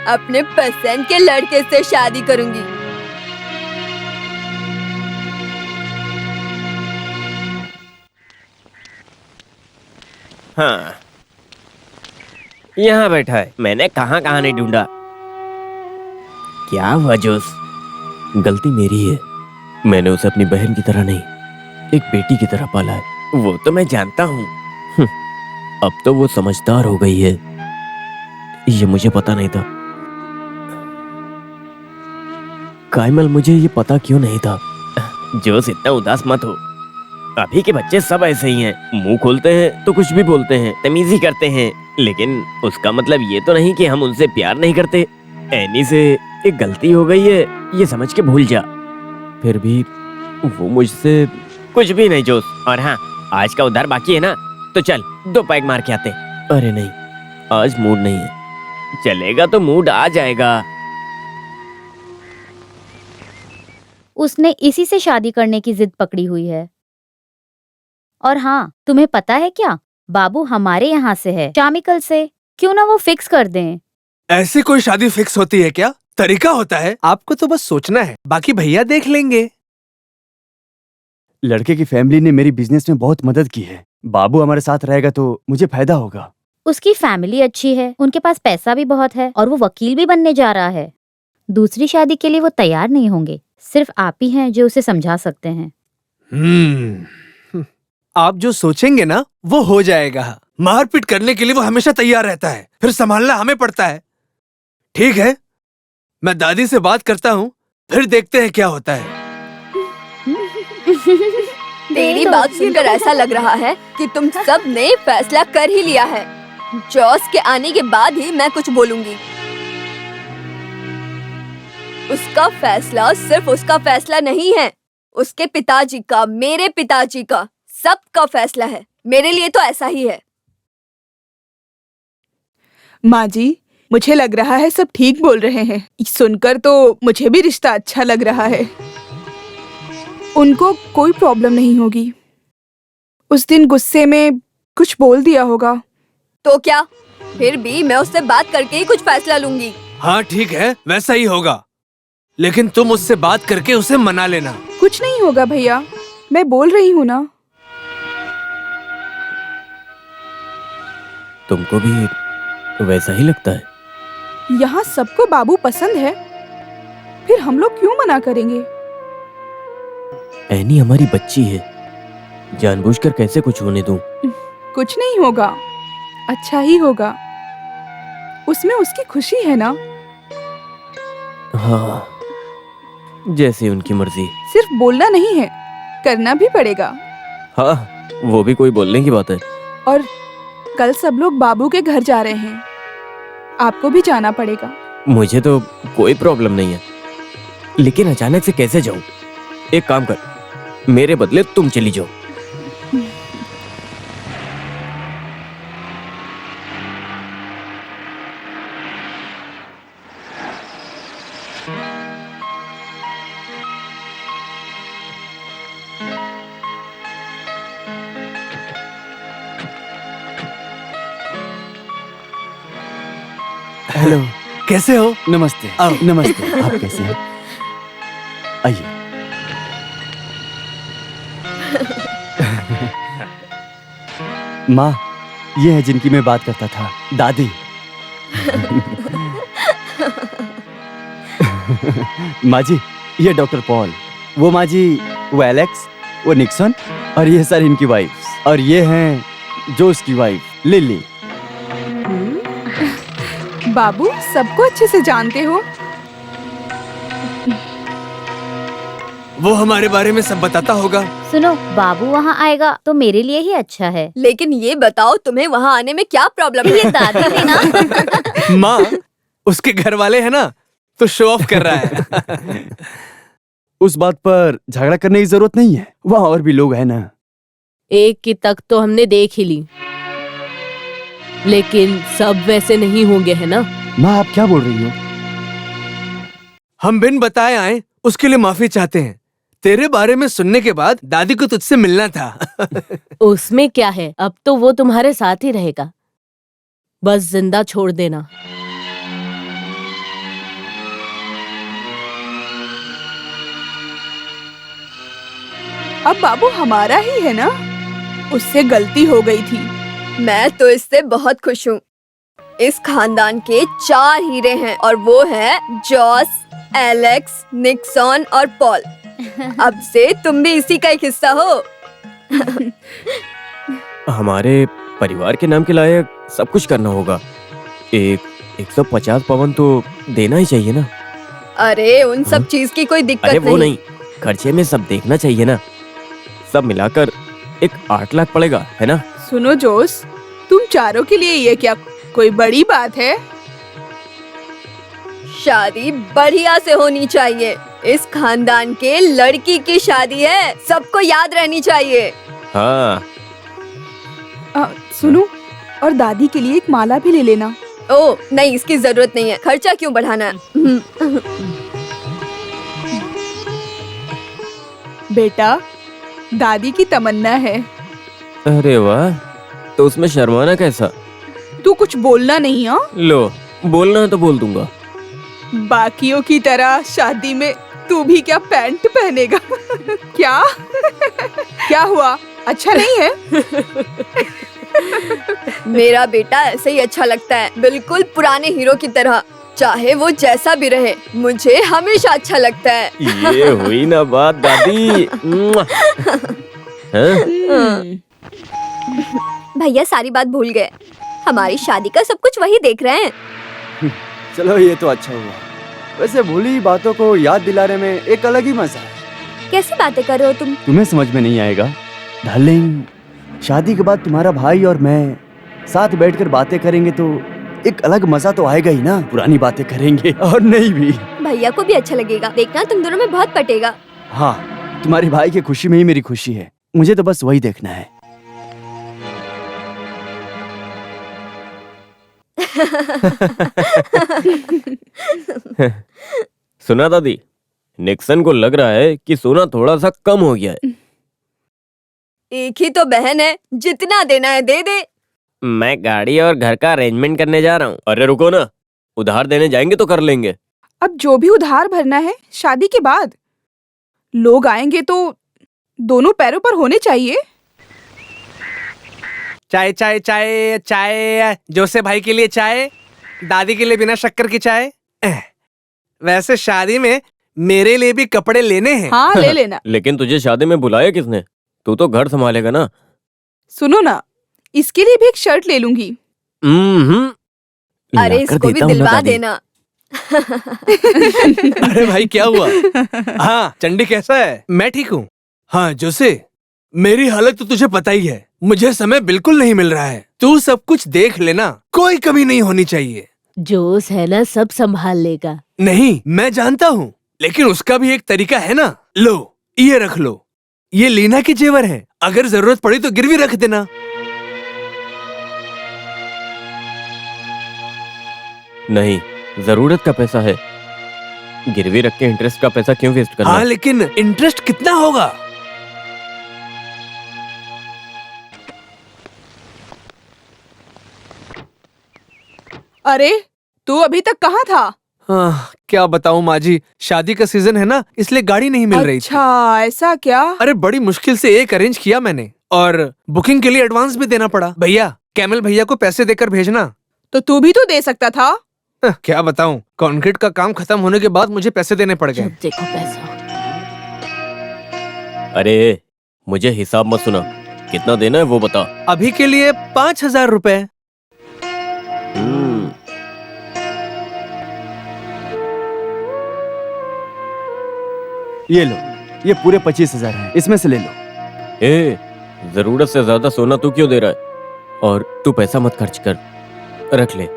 अपने पसंद के लड़के से शादी करूंगी। हाँ, यहाँ बैठा है। मैंने कहाँ कहाँ नहीं ढूंढा। क्या हुआ जोश? गलती मेरी है। मैंने उसे अपनी बहन की तरह नहीं, एक बेटी की तरह पाला है। वो तो मैं जानता हूँ। अब तो वो समझदार हो गई है। ये मुझे पता नहीं था। कायमल, मुझे ये पता क्यों नहीं था? जोश, इतना उदास मत हो। अभी के बच्चे सब ऐसे ही हैं। मुंह खोलते हैं तो कुछ भी बोलते हैं, तमीज़ी करते हैं। लेकिन उसका मतलब ये तो नहीं कि हम उनसे प्यार नहीं करते। एनी से एक गलती हो गई है, ये समझ के भूल जा। फिर भी वो मुझसे कुछ भी नहीं जोश। और हाँ, आज का उधार बाकी है ना, तो चल 2 पैग मार के आते। अरे नहीं, आज मूड नहीं है। चलेगा तो मूड आ जाएगा। उसने इसी से शादी करने की जिद पकड़ी हुई है। और हाँ, तुम्हें पता है क्या, बाबू हमारे यहाँ से है, शामिकल से। क्यों ना वो फिक्स कर दें। ऐसी कोई शादी फिक्स होती है क्या? तरीका होता है। आपको तो बस सोचना है, बाकी भैया देख लेंगे। लड़के की फैमिली ने मेरी बिजनेस में बहुत मदद की है। बाबू हमारे साथ रहेगा तो मुझे फायदा होगा। उसकी फैमिली अच्छी है, उनके पास पैसा भी बहुत है, और वो वकील भी बनने जा रहा है। दूसरी शादी के लिए वो तैयार नहीं होंगे। सिर्फ आप ही हैं जो उसे समझा सकते हैं। आप जो सोचेंगे ना, वो हो जाएगा। मारपीट करने के लिए वो हमेशा तैयार रहता है, फिर संभालना हमें पड़ता है। ठीक है, मैं दादी से बात करता हूँ, फिर देखते हैं क्या होता है। तेरी बात सुनकर ऐसा लग रहा है कि तुम सब ने फैसला कर ही लिया है। जॉस के आने के बाद ही मैं कुछ बोलूंगी। उसका फैसला सिर्फ उसका फैसला नहीं है, उसके पिताजी का, मेरे पिताजी का, सबका फैसला है। मेरे लिए तो ऐसा ही है। माँ जी, मुझे लग रहा है सब ठीक बोल रहे हैं। सुनकर तो मुझे भी रिश्ता अच्छा लग रहा है। उनको कोई प्रॉब्लम नहीं होगी। उस दिन गुस्से में कुछ बोल दिया होगा। तो क्या, फिर भी मैं उससे बात करके ही कुछ फैसला लूंगी। हाँ ठीक है, वैसा ही होगा। लेकिन तुम उससे बात करके उसे मना लेना। कुछ नहीं होगा भैया, मैं बोल रही हूँ ना। तुमको भी वैसा ही लगता है? यहाँ सबको बाबू पसंद है, फिर हम लोग क्यों मना करेंगे? एनी हमारी बच्ची है, जानबूझकर कैसे कुछ होने दूं? कुछ नहीं होगा, अच्छा ही होगा। उसमें उसकी खुशी है ना। हाँ, जैसे उनकी मर्जी। सिर्फ बोलना नहीं है, करना भी पड़ेगा। हाँ, वो भी कोई बोलने की बात है। और कल सब लोग बाबू के घर जा रहे हैं, आपको भी जाना पड़ेगा। मुझे तो कोई प्रॉब्लम नहीं है, लेकिन अचानक से कैसे जाऊं? एक काम कर, मेरे बदले तुम चली जाओ। हेलो, कैसे हो? नमस्ते। आओ। नमस्ते, आप कैसे हैं? आइए। माँ, ये है जिनकी मैं बात करता था, दादी। माँ जी, ये डॉक्टर पॉल। वो माँ जी, वो एलेक्स, वो निक्सन, और ये सर इनकी वाइफ। और ये हैं जोस की वाइफ, लिली। बाबू सबको अच्छे से जानते हो। वो हमारे बारे में सब बताता होगा। सुनो, बाबू वहाँ आएगा तो मेरे लिए ही अच्छा है। लेकिन ये बताओ तुम्हें वहाँ आने में क्या प्रॉब्लम है? ये दादी भी ना। माँ, उसके घर वाले हैं ना, तो शो ऑफ कर रहा है। उस बात पर झगड़ा करने की जरूरत नहीं है, वहाँ और भी लोग हैं ना। एक की तक तो हमने देख ही ली, लेकिन सब वैसे नहीं होंगे, है ना? माँ, आप क्या बोल रही हो? हम बिन बताए आए, उसके लिए माफी चाहते हैं। तेरे बारे में सुनने के बाद दादी को तुझसे मिलना था। उसमें क्या है, अब तो वो तुम्हारे साथ ही रहेगा। बस जिंदा छोड़ देना। अब बाबू हमारा ही है ना, उससे गलती हो गई थी। मैं तो इससे बहुत खुश हूँ। इस खानदान के 4 हीरे हैं और वो हैं जॉस, एलेक्स, निक्सन और पॉल। अब से तुम भी इसी का एक हिस्सा हो। हमारे परिवार के नाम के लायक सब कुछ करना होगा। 150 पवन तो देना ही चाहिए ना। अरे उन सब चीज की कोई दिक्कत अरे वो नहीं। नहीं, खर्चे में सब देखना चाहिए ना। सब मिलाकर एक 8 लाख पड़ेगा, है ना? सुनो जोस, तुम चारों के लिए ये क्या कोई बड़ी बात है? शादी बढ़िया से होनी चाहिए। इस खानदान के लड़की की शादी है, सबको याद रहनी चाहिए। हाँ। सुनो, और दादी के लिए एक माला भी ले लेना। ओ नहीं, इसकी जरूरत नहीं है। खर्चा क्यों बढ़ाना? बेटा, दादी की तमन्ना है। अरे वाह, तो उसमें शर्माना कैसा? तू कुछ बोलना नहीं। हाँ, लो, बोलना है तो बोल दूंगा। बाकियों की तरह शादी में तू भी क्या पैंट पहनेगा? क्या? क्या हुआ, अच्छा नहीं है? मेरा बेटा ऐसे ही अच्छा लगता है, बिल्कुल पुराने हीरो की तरह। चाहे वो जैसा भी रहे, मुझे हमेशा अच्छा लगता है। ये हुई ना बात दादी। हाँ? भैया सारी बात भूल गए। हमारी शादी का सब कुछ वही देख रहे हैं। चलो, ये तो अच्छा हुआ। वैसे भूली बातों को याद दिलाने में एक अलग ही मजा है। कैसी बातें कर रहे हो तुम? तुम्हें समझ में नहीं आएगा डार्लिंग। शादी के बाद तुम्हारा भाई और मैं साथ बैठकर बातें करेंगे तो एक अलग मजा तो आएगा ही ना। पुरानी बातें करेंगे और नहीं भी। भैया को भी अच्छा लगेगा। देखना, तुम दोनों में बहुत पटेगा। हाँ, तुम्हारे भाई की खुशी में ही मेरी खुशी है। मुझे तो बस वही देखना है। सुना दादी, निक्सन को लग रहा है कि सोना थोड़ा सा कम हो गया है। एक ही तो बहन है, जितना देना है दे दे। मैं गाड़ी और घर का अरेंजमेंट करने जा रहा हूँ। अरे रुको ना, उधार देने जाएंगे तो कर लेंगे। अब जो भी उधार भरना है शादी के बाद। लोग आएंगे तो दोनों पैरों पर होने चाहिए। चाय चाय चाय चाय। जोसे भाई के लिए चाय, दादी के लिए बिना शक्कर की चाय। वैसे शादी में मेरे लिए भी कपड़े लेने हैं। हाँ, ले लेना। लेकिन तुझे शादी में बुलाया किसने? तू तो घर संभालेगा ना। सुनो ना, इसके लिए भी एक शर्ट ले लूंगी। अरे इसको भी दिलवा देना। अरे भाई क्या हुआ? हाँ चंडी कैसा है? मैं ठीक हूँ। हाँ जोसे, मेरी हालत तो तुझे पता ही है, मुझे समय बिल्कुल नहीं मिल रहा है। तू सब कुछ देख लेना, कोई कमी नहीं होनी चाहिए। जोश है ना, सब संभाल लेगा। नहीं मैं जानता हूँ, लेकिन उसका भी एक तरीका है ना। लो ये रख लो, ये लीना के जेवर है, अगर जरूरत पड़ी तो गिरवी रख देना। नहीं, जरूरत का पैसा है, गिरवी रख के इंटरेस्ट का पैसा क्यों वेस्ट करना? हाँ लेकिन इंटरेस्ट कितना होगा? अरे तू अभी तक कहाँ था? हाँ, क्या बताऊँ माँ जी, शादी का सीजन है ना, इसलिए गाड़ी नहीं मिल रही थी। अच्छा ऐसा क्या? अरे बड़ी मुश्किल से एक अरेंज किया मैंने, और बुकिंग के लिए एडवांस भी देना पड़ा। भैया कैमल भैया को पैसे देकर भेजना। तो तू भी तो दे सकता था। क्या बताऊं, कंक्रीट का काम खत्म होने के बाद मुझे पैसे देने पड़ गए। जब देखो पैसा। अरे मुझे हिसाब मत सुना, कितना देना है वो बता। अभी के लिए 5,000 रुपए। ये लो, ये पूरे 25,000 हैं, इसमें से ले लो। ए, जरूरत से ज्यादा सोना तू क्यों दे रहा है? और तू पैसा मत खर्च कर, रख ले।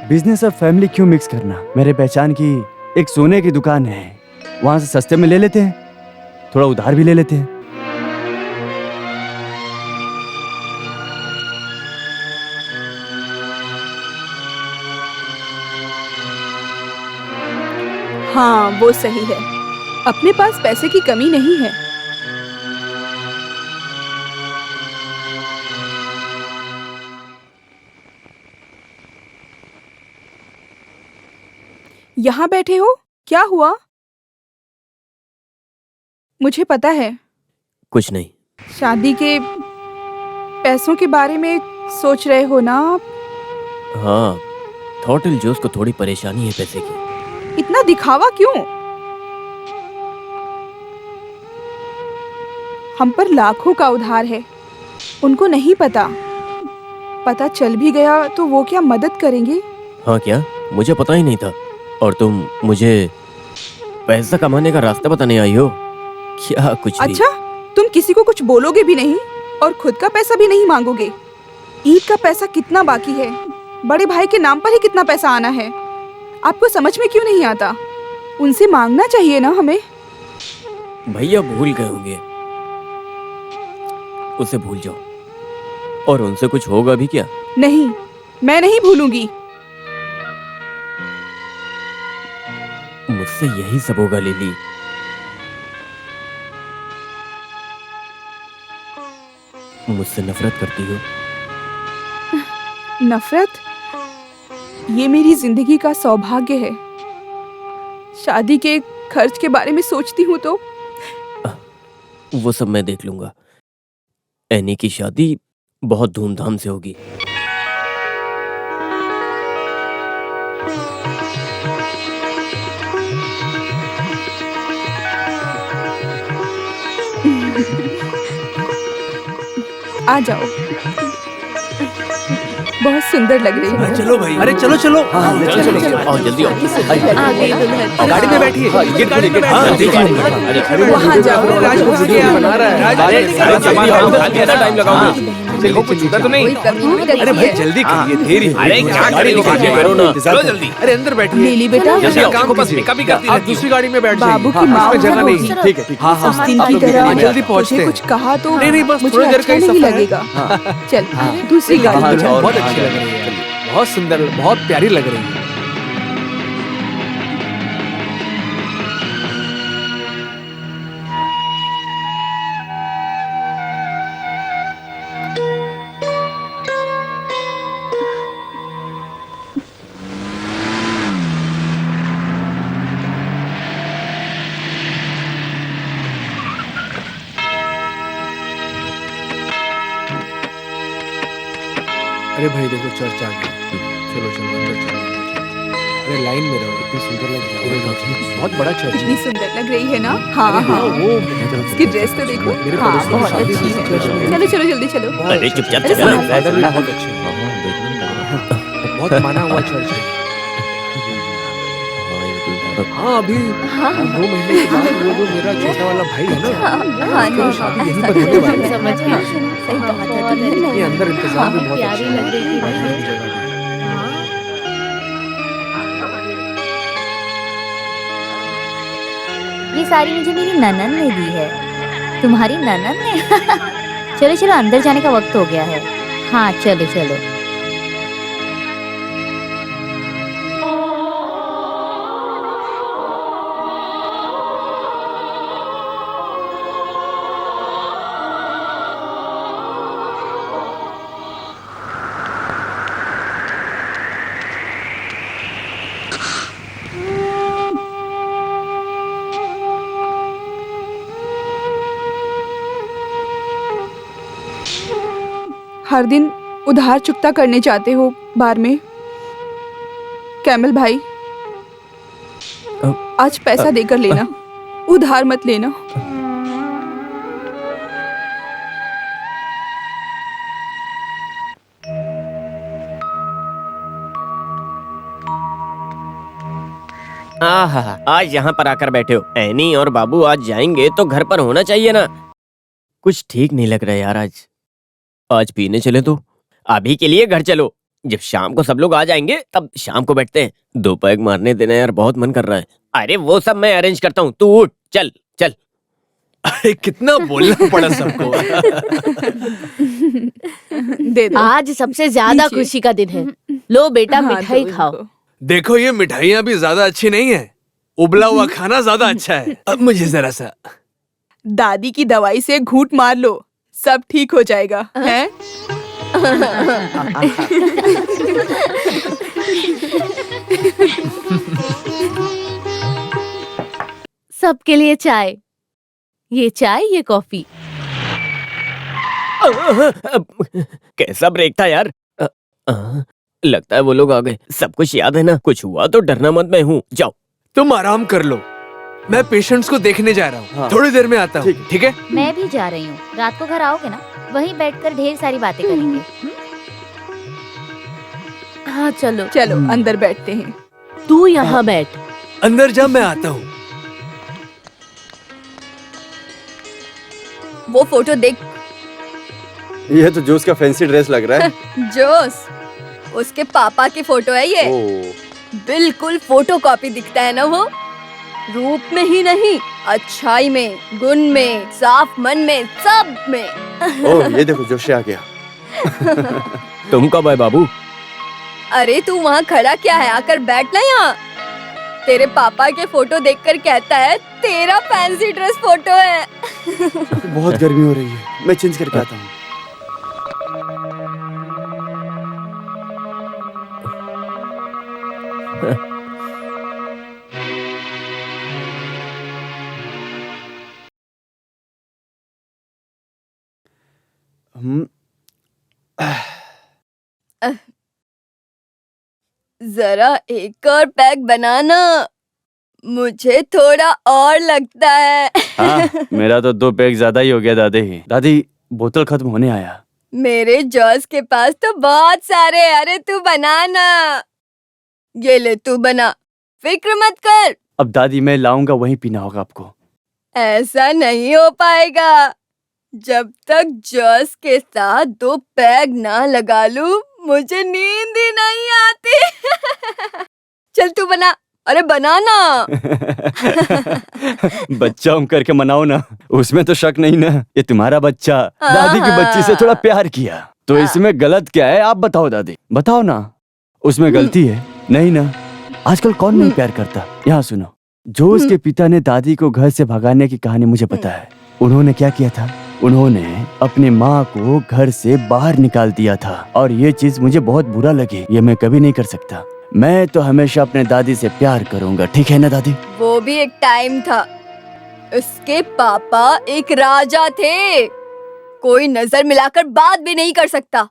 बिजनेस और फैमिली क्यों मिक्स करना? मेरे पहचान की एक सोने की दुकान है, वहां से सस्ते में ले लेते हैं, थोड़ा उधार भी ले लेते हैं। हाँ वो सही है, अपने पास पैसे की कमी नहीं है। यहाँ बैठे हो, क्या हुआ? मुझे पता है, कुछ नहीं। शादी के पैसों के बारे में सोच रहे हो ना आप? हाँ, थॉटल जोस को थोड़ी परेशानी है पैसे की। इतना दिखावा क्यों? हम पर लाखों का उधार है, उनको नहीं पता, पता चल भी गया तो वो क्या मदद करेंगे? हाँ क्या? मुझे पता ही नहीं था। और तुम मुझे पैसा कमाने का रास्ता बताने आई हो क्या? कुछ भी। अच्छा, तुम किसी को कुछ बोलोगे भी नहीं और खुद का पैसा भी नहीं मांगोगे। ईद का पैसा कितना बाकी है, बड़े भाई के नाम पर ही कितना पैसा आना है, आपको समझ में क्यों नहीं आता? उनसे मांगना चाहिए ना हमें। भैया भूल गए होंगे, उसे भूल जाओ। और उनसे कुछ होगा भी क्या? नहीं, मैं नहीं भूलूंगी। मुझसे यही सब होगा लिली। मुझसे नफरत करती हो? नफरत? ये मेरी जिंदगी का सौभाग्य है। शादी के खर्च के बारे में सोचती हूँ तो वो सब मैं देख लूंगा। एनी की शादी बहुत धूमधाम से होगी। आ जाओ, बहुत सुंदर लग रही है। चलो भाई, अरे चलो चलो, आओ जल्दी आओ। आगे दुल्हन। गाड़ी में बैठिए। गाड़ी में बैठिए। वहाँ जाओ। राजपूत क्या बना रहा है? टाइम लगाओगे? कोई कमी नहीं रखी अरे भाई है। जल्दी करिए, देरी हो रही है। करो ना। चलो जल्दी। अरे अंदर बैठिए। लीली बेटा, जल्दी आप काम को बस कीजिए। पिकअप ही करती आप रहती दूसरी गाड़ी में बैठ जाइए। बाबू की हाँ, माँ उसमें जगह होगी। नहीं है। ठीक है, ठीक है। हाँ हाँ, उस दिन की आप तरह जल्दी पहुँचते मुझे हैं। कुछ कहा तो नहीं, बस मुझे थोड़ी देर अच्छा का ही नहीं सफर है। लगेगा। चल दूसरी गाड़ी में जाओ। बहुत अच्छी लग रही है, बहुत सुंदर, बहुत प्यारी लग रही है। अरे भाई देखो चर्च आ गया। चलो चलो अंदर चलो। अरे लाइन में रहो, इतनी सुंदर लग रही है। बहुत बड़ा चर्च कितनी है। सुंदर लग रही है ना। हाँ हाँ, इसकी ड्रेस तो देखो। मेरे हाँ, पड़ोस में बहुत शादी अच्छी हुई थी चर्च में। है। चलो चलो जल्दी चलो। अरे चुपचाप अरे चल। सुनो। फादर भी बहुत अच्छे हैं। बहुत माना हुआ चर्च है। हाँ अभी 2 महीने के बाद वो जो मेरा छोटा वाला भाई है ना, हाँ उसकी नहीं, शादी यहीं ऐसा पर होने वाली है। समझ गई। सही कहा था तुमने। ये अंदर इंतजाम भी बहुत प्यारी अच्छा है। लग रही थी ना बैठने ये। की जगह भी। ये साड़ी मुझे मेरी ननन ने दी है। तुम्हारी ननन ने? चलो चलो अंदर जाने का वक्त हो गया है। हाँ चलो चलो। हर दिन उधार चुकता करने जाते हो बार में। कैमल भाई, आज पैसा देकर लेना, उधार मत लेना। आहा, आज यहाँ पर आकर बैठे हो। एनी और बाबू आज जाएंगे तो घर पर होना चाहिए ना। कुछ ठीक नहीं लग रहा यार आज पीने चले तो। अभी के लिए घर चलो, जब शाम को सब लोग आ जाएंगे तब शाम को बैठते हैं। 2 पैग मारने देना यार, बहुत मन कर रहा है। अरे वो सब मैं अरेंज करता हूँ, तू उठ चल चल। अरे कितना बोलना पड़ा सबको। दे दो। आज सबसे ज्यादा लीजिए। खुशी का दिन है। लो बेटा हाँ, मिठाई दो खाओ। इनको। देखो ये मिठाइयाँ भी ज्यादा अच्छी नहीं है, उबला हुआ खाना ज्यादा अच्छा है। अब मुझे जरा सा। दादी की दवाई से घूंट मार लो, सब ठीक हो जाएगा। हैं? सबके लिए चाय। ये चाय ये कॉफी। कैसा ब्रेक था यार। लगता है वो लोग आ गए। सब कुछ याद है ना? कुछ हुआ तो डरना मत, मैं हूँ। जाओ। तुम आराम कर लो, मैं पेशेंट्स को देखने जा रहा हूँ। हाँ। थोड़ी देर में आता हूँ, ठीक है? मैं भी जा रही हूँ। रात को घर आओगे ना, वहीं बैठकर ढेर सारी बातें करेंगे। हाँ चलो चलो अंदर बैठते हैं। तू यहाँ बैठ। अंदर जा, मैं आता हूँ। वो फोटो देख। ये तो जोस का फैंसी ड्रेस लग रहा है। जोस, उसके पापा की फोटो है ये। बिल्कुल फोटोकॉपी दिखता है ना वो। रूप में ही नहीं, अच्छाई में, गुण में, साफ मन में, सब में। ओह, ये देखो जोशी आ गया। तुम कब आए बाबू? अरे तू वहाँ खड़ा क्या है, आकर बैठ ना यहाँ। तेरे पापा के फोटो देखकर कहता है तेरा फैंसी ड्रेस फोटो है। बहुत गर्मी हो रही है, मैं चेंज करके आता हूँ। जरा एक और पैक बनाना, मुझे थोड़ा और लगता है। हाँ, मेरा तो 2 पैक ज्यादा ही हो गया दादी। दादी, बोतल खत्म होने आया। मेरे जॉस के पास तो बहुत सारे। अरे तू बनाना, ये ले तू बना, फिक्र मत कर। अब दादी मैं लाऊंगा, वहीं पीना होगा आपको। ऐसा नहीं हो पाएगा, जब तक जॉस के साथ 2 पैग ना लगा लूं, मुझे नींद ही नहीं आती। चल तू बना, अरे बनाना। बच्चा हम करके मनाओ ना, उसमें तो शक नहीं ना। ये तुम्हारा बच्चा दादी की बच्ची से थोड़ा प्यार किया, तो इसमें गलत क्या है? आप बताओ दादी, बताओ ना, उसमें गलती है? नहीं ना। आजकल कौन नहीं प्यार करता? यहाँ सुनो, जो उसके पिता ने दादी को घर से भगाने की कहानी मुझे पता है। उन्होंने क्या किया था? उन्होंने अपनी माँ को घर से बाहर निकाल दिया था, और ये चीज मुझे बहुत बुरा लगी। ये मैं कभी नहीं कर सकता। मैं तो हमेशा अपने दादी से प्यार करूंगा, ठीक है ना दादी? वो भी एक टाइम था, उसके पापा एक राजा थे, कोई नजर मिलाकर बात भी नहीं कर सकता।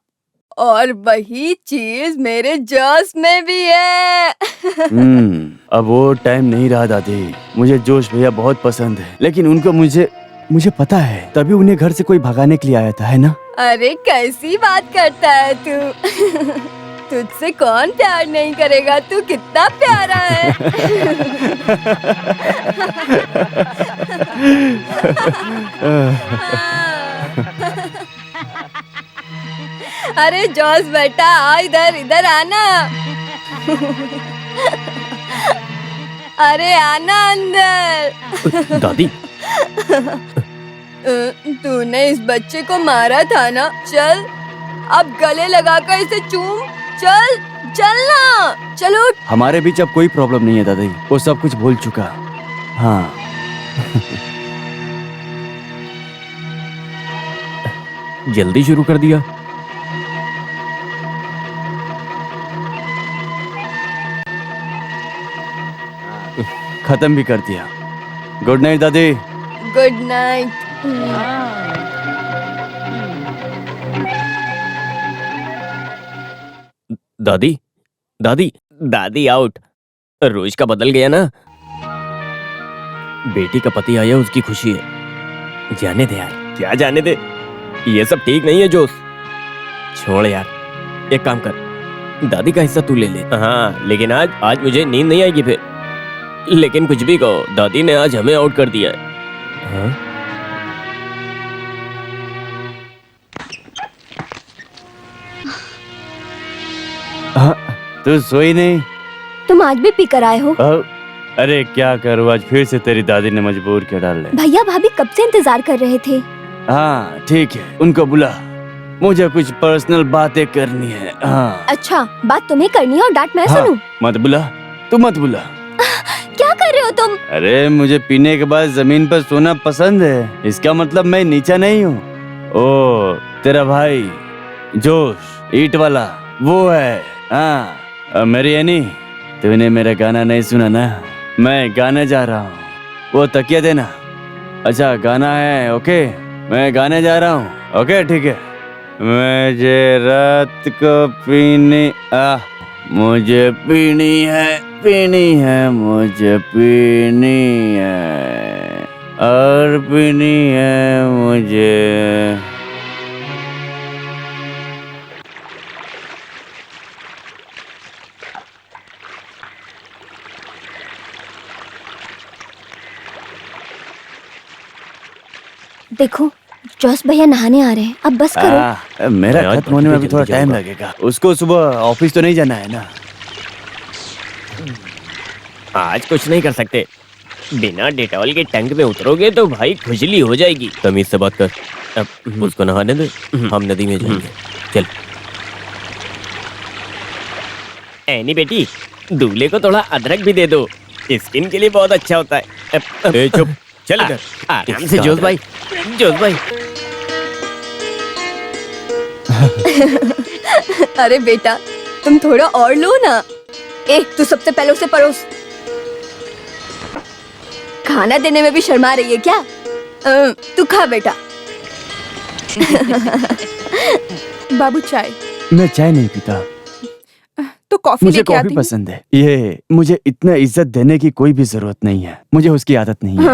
और वही चीज मेरे जॉस में भी है। अब वो टाइम नहीं रहा दादी। मुझे जोश भैया बहुत पसंद है, लेकिन उनको मुझे पता है, तभी उन्हें घर से कोई भगाने के लिए आया था, है ना? अरे कैसी बात करता है तू? तुझसे कौन प्यार नहीं करेगा? तू कितना प्यारा है। अरे जॉस बेटा, आ इधर आना। अरे आना अंदर। दादी, तूने इस बच्चे को मारा था ना? चल अब गले लगाकर इसे चूम। चल ना, चलो। हमारे बीच अब कोई प्रॉब्लम नहीं है दादी, वो सब कुछ भूल चुका। हाँ। जल्दी शुरू कर दिया। खत्म भी कर दिया। गुड नाइट दादी। Good night. दादी आउट। रोज का बदल गया ना। बेटी का पति आया, उसकी खुशी है। जाने दे यार। क्या जाने दे? ये सब ठीक नहीं है जोश। छोड़ यार, एक काम कर, दादी का हिस्सा तू ले ले। हाँ, लेकिन आज मुझे नींद नहीं आएगी फिर। लेकिन कुछ भी कहो, दादी ने आज हमें आउट कर दिया है। हाँ? तू सोई नहीं? तुम आज भी पीकर आए हो? अरे क्या करूँ, आज फिर से तेरी दादी ने मजबूर कर डाले। भैया भाभी कब से इंतजार कर रहे थे। हाँ ठीक है, उनको बुला, मुझे कुछ पर्सनल बातें करनी है। हाँ। अच्छा, बात तुम्हें करनी है और डांट मैं सुनूं? मत बुला, तू मत बुला। क्या कर रहे हो तुम? अरे मुझे पीने के बाद जमीन पर सोना पसंद है, इसका मतलब मैं नीचा नहीं हूँ। ओ तेरा भाई जोश ईट वाला वो है। हाँ मेरी एनी, तूने मेरा गाना नहीं सुना ना? मैं गाने जा रहा हूँ, वो तकिया देना। अच्छा गाना है, ओके मैं गाने जा रहा हूँ। ओके ठीक है। मुझे रात को पीनी मुझे पीनी है, मुझे पीनी है और पीनी है मुझे। देखो जॉस भैया नहाने आ रहे हैं, अब बस करो। मेरा खत्म होने में अभी थोड़ा टाइम लगेगा। उसको सुबह ऑफिस तो नहीं जाना है ना? आज कुछ नहीं कर सकते। बिना डेटॉल के टंक में उतरोगे तो भाई खुजली हो जाएगी। तमीज से बात कर। अब उसको नहाने दे, हम नदी में जाएंगे। चल। एनी बेटी, दूल्हे को थोड़ा अदरक भी दे दो, स्किन के लिए बहुत अच्छा होता है। चुप, चल इधर आराम से। जोश भाई। अरे बेटा, तुम थोड़ा और लो ना। तू सबसे पहले उसे परोस। खाना देने में भी शर्मा रही है क्या? तू खा बेटा। बाबू चाय। मैं चाय नहीं पीता, तो कॉफी मुझे लेके कॉफी आती हूँ। पसंद है। ये मुझे इतना इज्जत देने की कोई भी जरूरत नहीं है, मुझे उसकी आदत नहीं है।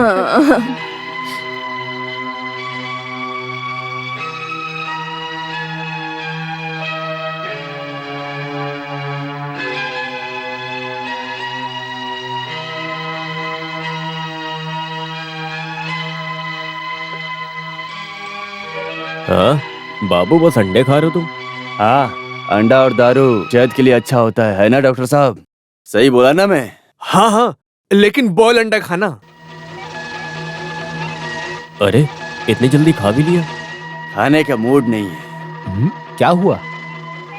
हाँ बाबू, बस अंडे खा रहे हो तुम? हाँ, अंडा और दारू सेहत के लिए अच्छा होता है ना डॉक्टर साहब? सही बोला ना मैं? हाँ, लेकिन बॉयल अंडा खाना। अरे इतनी जल्दी खा भी लिया? खाने का मूड नहीं है। क्या हुआ?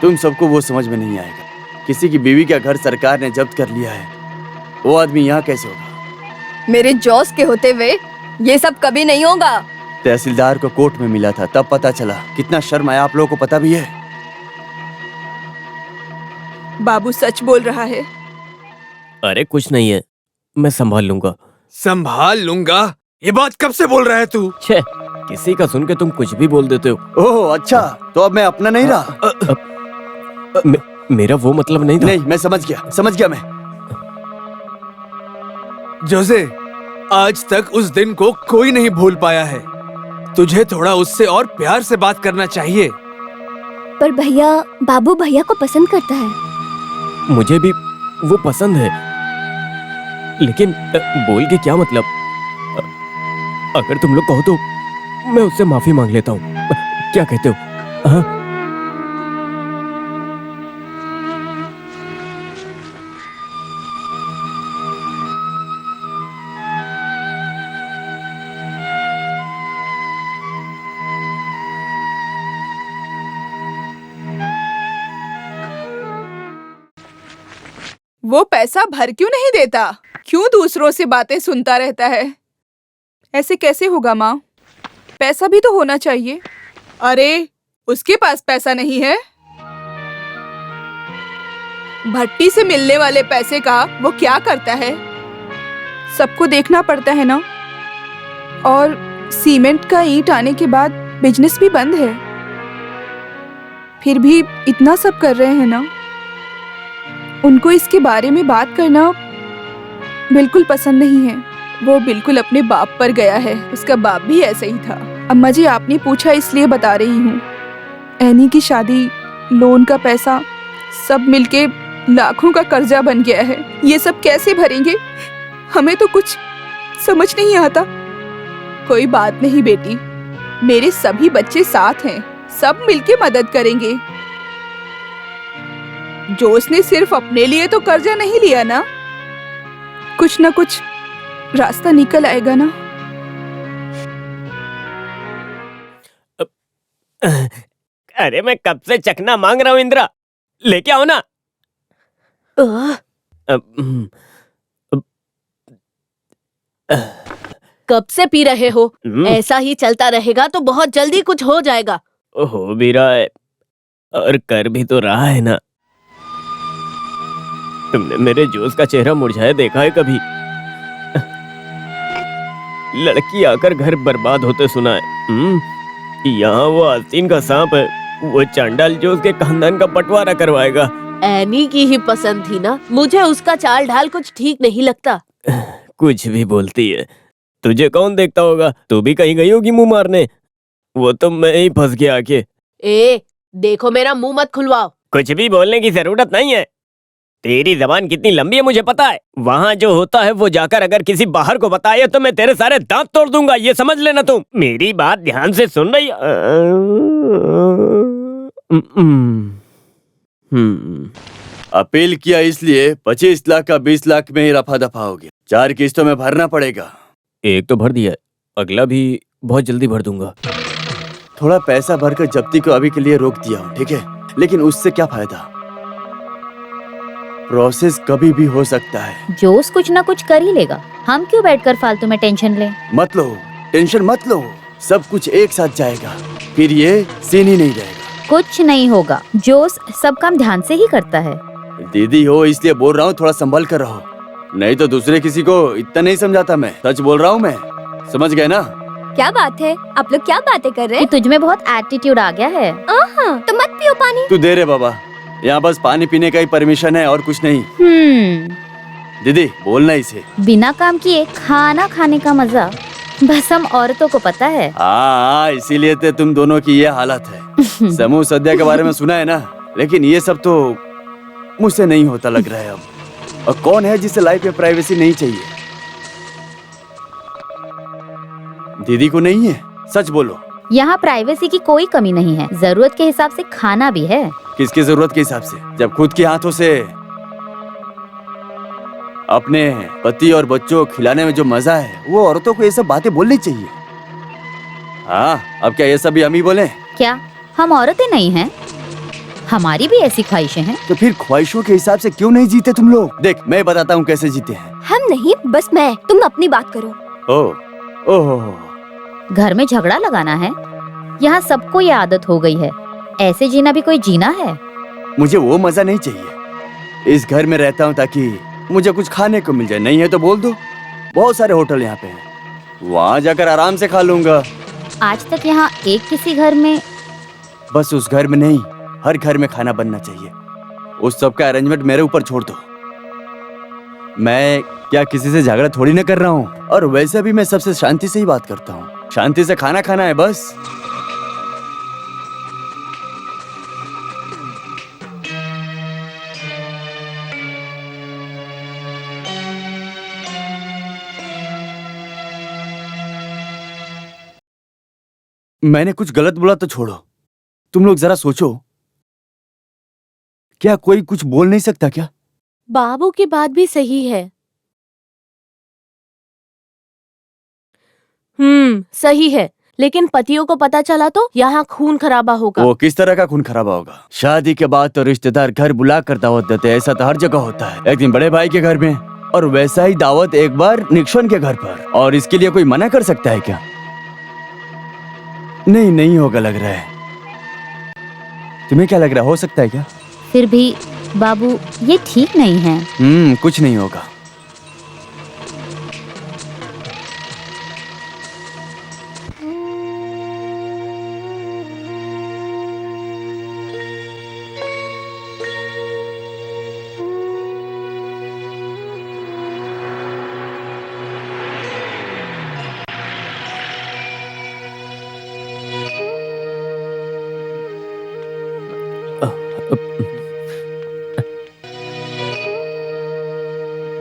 तुम सबको वो समझ में नहीं आएगा। किसी की बीवी का घर सरकार ने जब्त कर लिया है, वो आदमी यहाँ कैसे होगा? मेरे जॉस के होते हुए ये सब कभी नहीं होगा। तहसीलदार को कोर्ट में मिला था, तब पता चला। कितना शर्म आया, आप लोगों को पता भी है? बाबू सच बोल रहा है। अरे कुछ नहीं है, मैं संभाल लूंगा। संभाल लूंगा? ये बात कब से बोल रहा है तू? छे, किसी का सुन के तुम कुछ भी बोल देते हो। ओह अच्छा, तो अब मैं अपना नहीं रहा। मेरा वो मतलब नहीं था। नहीं, मैं समझ गया मैं। जोसे, आज तक उस दिन को कोई नहीं भूल पाया है। तुझे थोड़ा उससे और प्यार से बात करना चाहिए। पर भैया, बाबू भैया को पसंद करता है। मुझे भी वो पसंद है, लेकिन बोल के क्या मतलब? अगर तुम लोग कहो तो मैं उससे माफी मांग लेता हूँ। क्या कहते हो? हाँ? वो पैसा भर क्यों नहीं देता? क्यों दूसरों से बातें सुनता रहता है? ऐसे कैसे होगा माँ? पैसा भी तो होना चाहिए। अरे, उसके पास पैसा नहीं है। भट्टी से मिलने वाले पैसे का वो क्या करता है? सबको देखना पड़ता है ना। और सीमेंट का ईंट आने के बाद बिजनेस भी बंद है। फिर भी इतना सब कर रहे हैं ना। उनको इसके बारे में बात करना बिल्कुल पसंद नहीं है। वो बिल्कुल अपने बाप पर गया है। उसका बाप भी ऐसा ही था। अम्मा जी, आपने पूछा इसलिए बता रही हूँ। एनी की शादी, लोन का पैसा, सब मिलके लाखों का कर्जा बन गया है। ये सब कैसे भरेंगे? हमें तो कुछ समझ नहीं आता। कोई बात नहीं बेटी, मेरे सभी बच्चे साथ हैं, सब मिलके मदद करेंगे। जोश ने सिर्फ अपने लिए तो कर्जा नहीं लिया ना। कुछ ना कुछ रास्ता निकल आएगा ना। अरे मैं कब से चखना मांग रहा हूँ इंदिरा, लेके आओ ना। कब से पी रहे हो? ऐसा ही चलता रहेगा तो बहुत जल्दी कुछ हो जाएगा। हो भी रहा है और कर भी तो रहा है ना। तुमने मेरे जोश का चेहरा मुरझाया देखा है कभी? लड़की आकर घर बर्बाद होते सुना है। यहाँ वो आस्तीन का सांप है, वो चांडाल जो उसके खानदान का बंटवारा करवाएगा। एनी की ही पसंद थी ना। मुझे उसका चाल ढाल कुछ ठीक नहीं लगता। कुछ भी बोलती है। तुझे कौन देखता होगा? तू भी कहीं गई होगी मुंह मारने। वो तो मैं ही फंस गया आके। ए, देखो मेरा मुंह मत खुलवाओ। कुछ भी बोलने की जरूरत नहीं है। तेरी जबान कितनी लंबी है मुझे पता है। वहाँ जो होता है वो जाकर अगर किसी बाहर को बताए तो मैं तेरे सारे दांत तोड़ दूंगा, ये समझ लेना तुम। मेरी बात ध्यान से सुन रही? अपील किया इसलिए 25 लाख का 20 लाख में ही रफा दफा हो गया। 4 किस्तों में भरना पड़ेगा। एक तो भर दिया है, अगला भी बहुत जल्दी भर दूंगा। थोड़ा पैसा भरकर जब्ती को अभी के लिए रोक दिया हूँ, ठीक है? लेकिन उससे क्या फायदा? प्रोसेस कभी भी हो सकता है। जोश कुछ ना कुछ कर ही लेगा। हम क्यों बैठकर फालतू में टेंशन लें? मत लो, टेंशन मत लो। सब कुछ एक साथ जाएगा, फिर ये सीन ही नहीं रहेगा। कुछ नहीं होगा। जोश सब काम ध्यान से ही करता है। दीदी हो इसलिए बोल रहा हूँ, थोड़ा संभल कर रहो, नहीं तो दूसरे किसी को इतना नहीं समझाता। मैं सच बोल रहा हूँ, मैं समझ गए ना? क्या बात है? आप लोग क्या बातें कर रहे कि हैं? तुझ में बहुत एटीट्यूड आ गया है। तो मत पियो पानी। तू दे रे बाबा, यहाँ बस पानी पीने का ही परमिशन है और कुछ नहीं। दीदी बोलना इसे। बिना काम किए खाना खाने का मजा बस हम औरतों को पता है। हाँ, इसीलिए तो तुम दोनों की ये हालत है। समूह सद्या के बारे में सुना है ना, लेकिन ये सब तो मुझसे नहीं होता लग रहा है अब। और कौन है जिसे लाइफ में प्राइवेसी नहीं चाहिए? दीदी को नहीं है? सच बोलो। यहाँ प्राइवेसी की कोई कमी नहीं है। जरूरत के हिसाब से खाना भी है। किसकी जरूरत के हिसाब से? जब खुद के हाथों से अपने पति और बच्चों को खिलाने में जो मजा है, वो औरतों को ये सब बातें बोलनी चाहिए। हाँ, अब क्या ये सभी हम ही बोले? क्या हम औरतें नहीं हैं? हमारी भी ऐसी ख्वाहिशें हैं। तो फिर ख्वाहिशों के हिसाब से क्यों नहीं जीते तुम लोग? देख, मैं बताता हूँ कैसे जीते हैं। हम नहीं, बस मैं। तुम अपनी बात करो। ओह, घर में झगड़ा लगाना है? यहाँ सबको ये आदत हो गई है। ऐसे जीना भी कोई जीना है? मुझे वो मजा नहीं चाहिए। इस घर में रहता हूँ ताकि मुझे कुछ खाने को मिल जाए। नहीं है तो बोल दो, बहुत सारे होटल यहाँ पे हैं, वहाँ जाकर आराम से खा लूंगा। आज तक यहाँ एक किसी घर में? बस उस घर में नहीं, हर घर में खाना बनना चाहिए। उस सब का अरेंजमेंट मेरे ऊपर छोड़ दो। मैं क्या किसी से झगड़ा थोड़ी ना कर रहा हूँ, और वैसे भी मैं सबसे शांति से ही बात करता हूँ। शांति से खाना खाना है बस। मैंने कुछ गलत बोला तो छोड़ो, तुम लोग जरा सोचो, क्या कोई कुछ बोल नहीं सकता क्या? बाबू की बात भी सही है। सही है, लेकिन पतियों को पता चला तो यहाँ खून खराबा होगा। वो किस तरह का खून खराबा होगा? शादी के बाद तो रिश्तेदार घर बुला कर दावत देते हैं, ऐसा तो हर जगह होता है। एक दिन बड़े भाई के घर में, और वैसा ही दावत एक बार निक्सन के घर पर, और इसके लिए कोई मना कर सकता है क्या? नहीं, नहीं होगा लग रहा है। तुम्हें क्या लग रहा है, हो सकता है क्या? फिर भी बाबू ये ठीक नहीं है। कुछ नहीं होगा।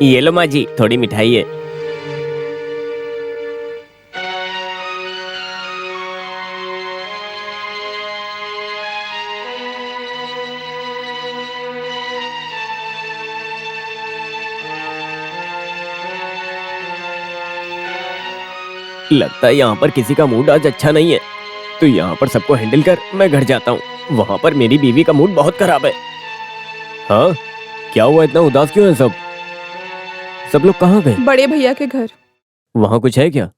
ये लो माँ जी, थोड़ी मिठाई है। लगता है यहाँ पर किसी का मूड आज अच्छा नहीं है, तो यहाँ पर सबको हैंडल कर मैं घर जाता हूँ। वहाँ पर मेरी बीवी का मूड बहुत खराब है। हाँ, क्या हुआ, इतना उदास क्यों है सब? सब लोग कहाँ गए? बड़े भैया के घर। वहाँ कुछ है क्या?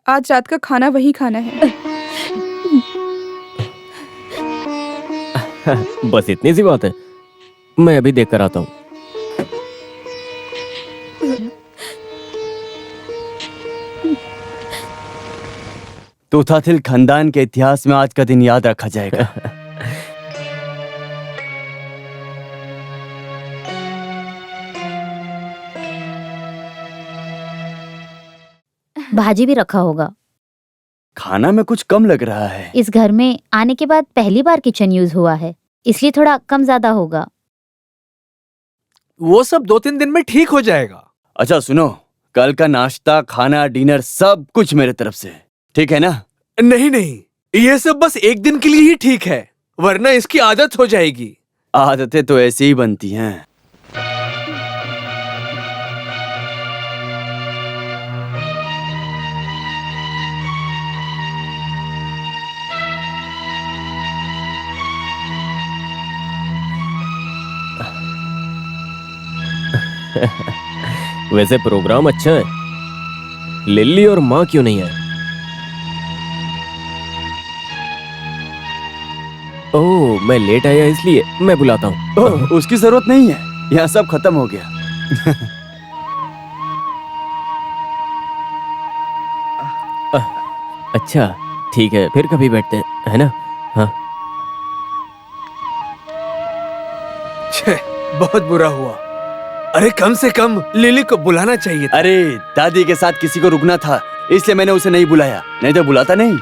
आज रात का खाना वही खाना है। बस इतनी सी बात है, मैं अभी देख कर आता हूँ। तोताथिल खानदान के इतिहास में आज का दिन याद रखा जाएगा। भाजी भी रखा होगा। खाना में कुछ कम लग रहा है। इस घर में आने के बाद पहली बार किचन यूज हुआ है, इसलिए थोड़ा कम ज्यादा होगा। वो सब 2-3 दिन में ठीक हो जाएगा। अच्छा सुनो, कल का नाश्ता, खाना, डिनर सब कुछ मेरे तरफ से, ठीक है ना? नहीं नहीं, ये सब बस एक दिन के लिए ही ठीक है, वरना इसकी आदत हो जाएगी। आदतें तो ऐसी ही बनती हैं। वैसे प्रोग्राम अच्छा है, लिल्ली और माँ क्यों नहीं आए? ओह, मैं लेट आया इसलिए मैं बुलाता हूँ। उसकी जरूरत नहीं है, यहाँ सब खत्म हो गया। अच्छा ठीक है, फिर कभी बैठते हैं, है ना? हाँ। छे, बहुत बुरा हुआ। अरे कम से कम लिली को बुलाना चाहिए था। अरे दादी के साथ किसी को रुकना था, इसलिए मैंने उसे नहीं बुलाया, नहीं तो बुलाता नहीं।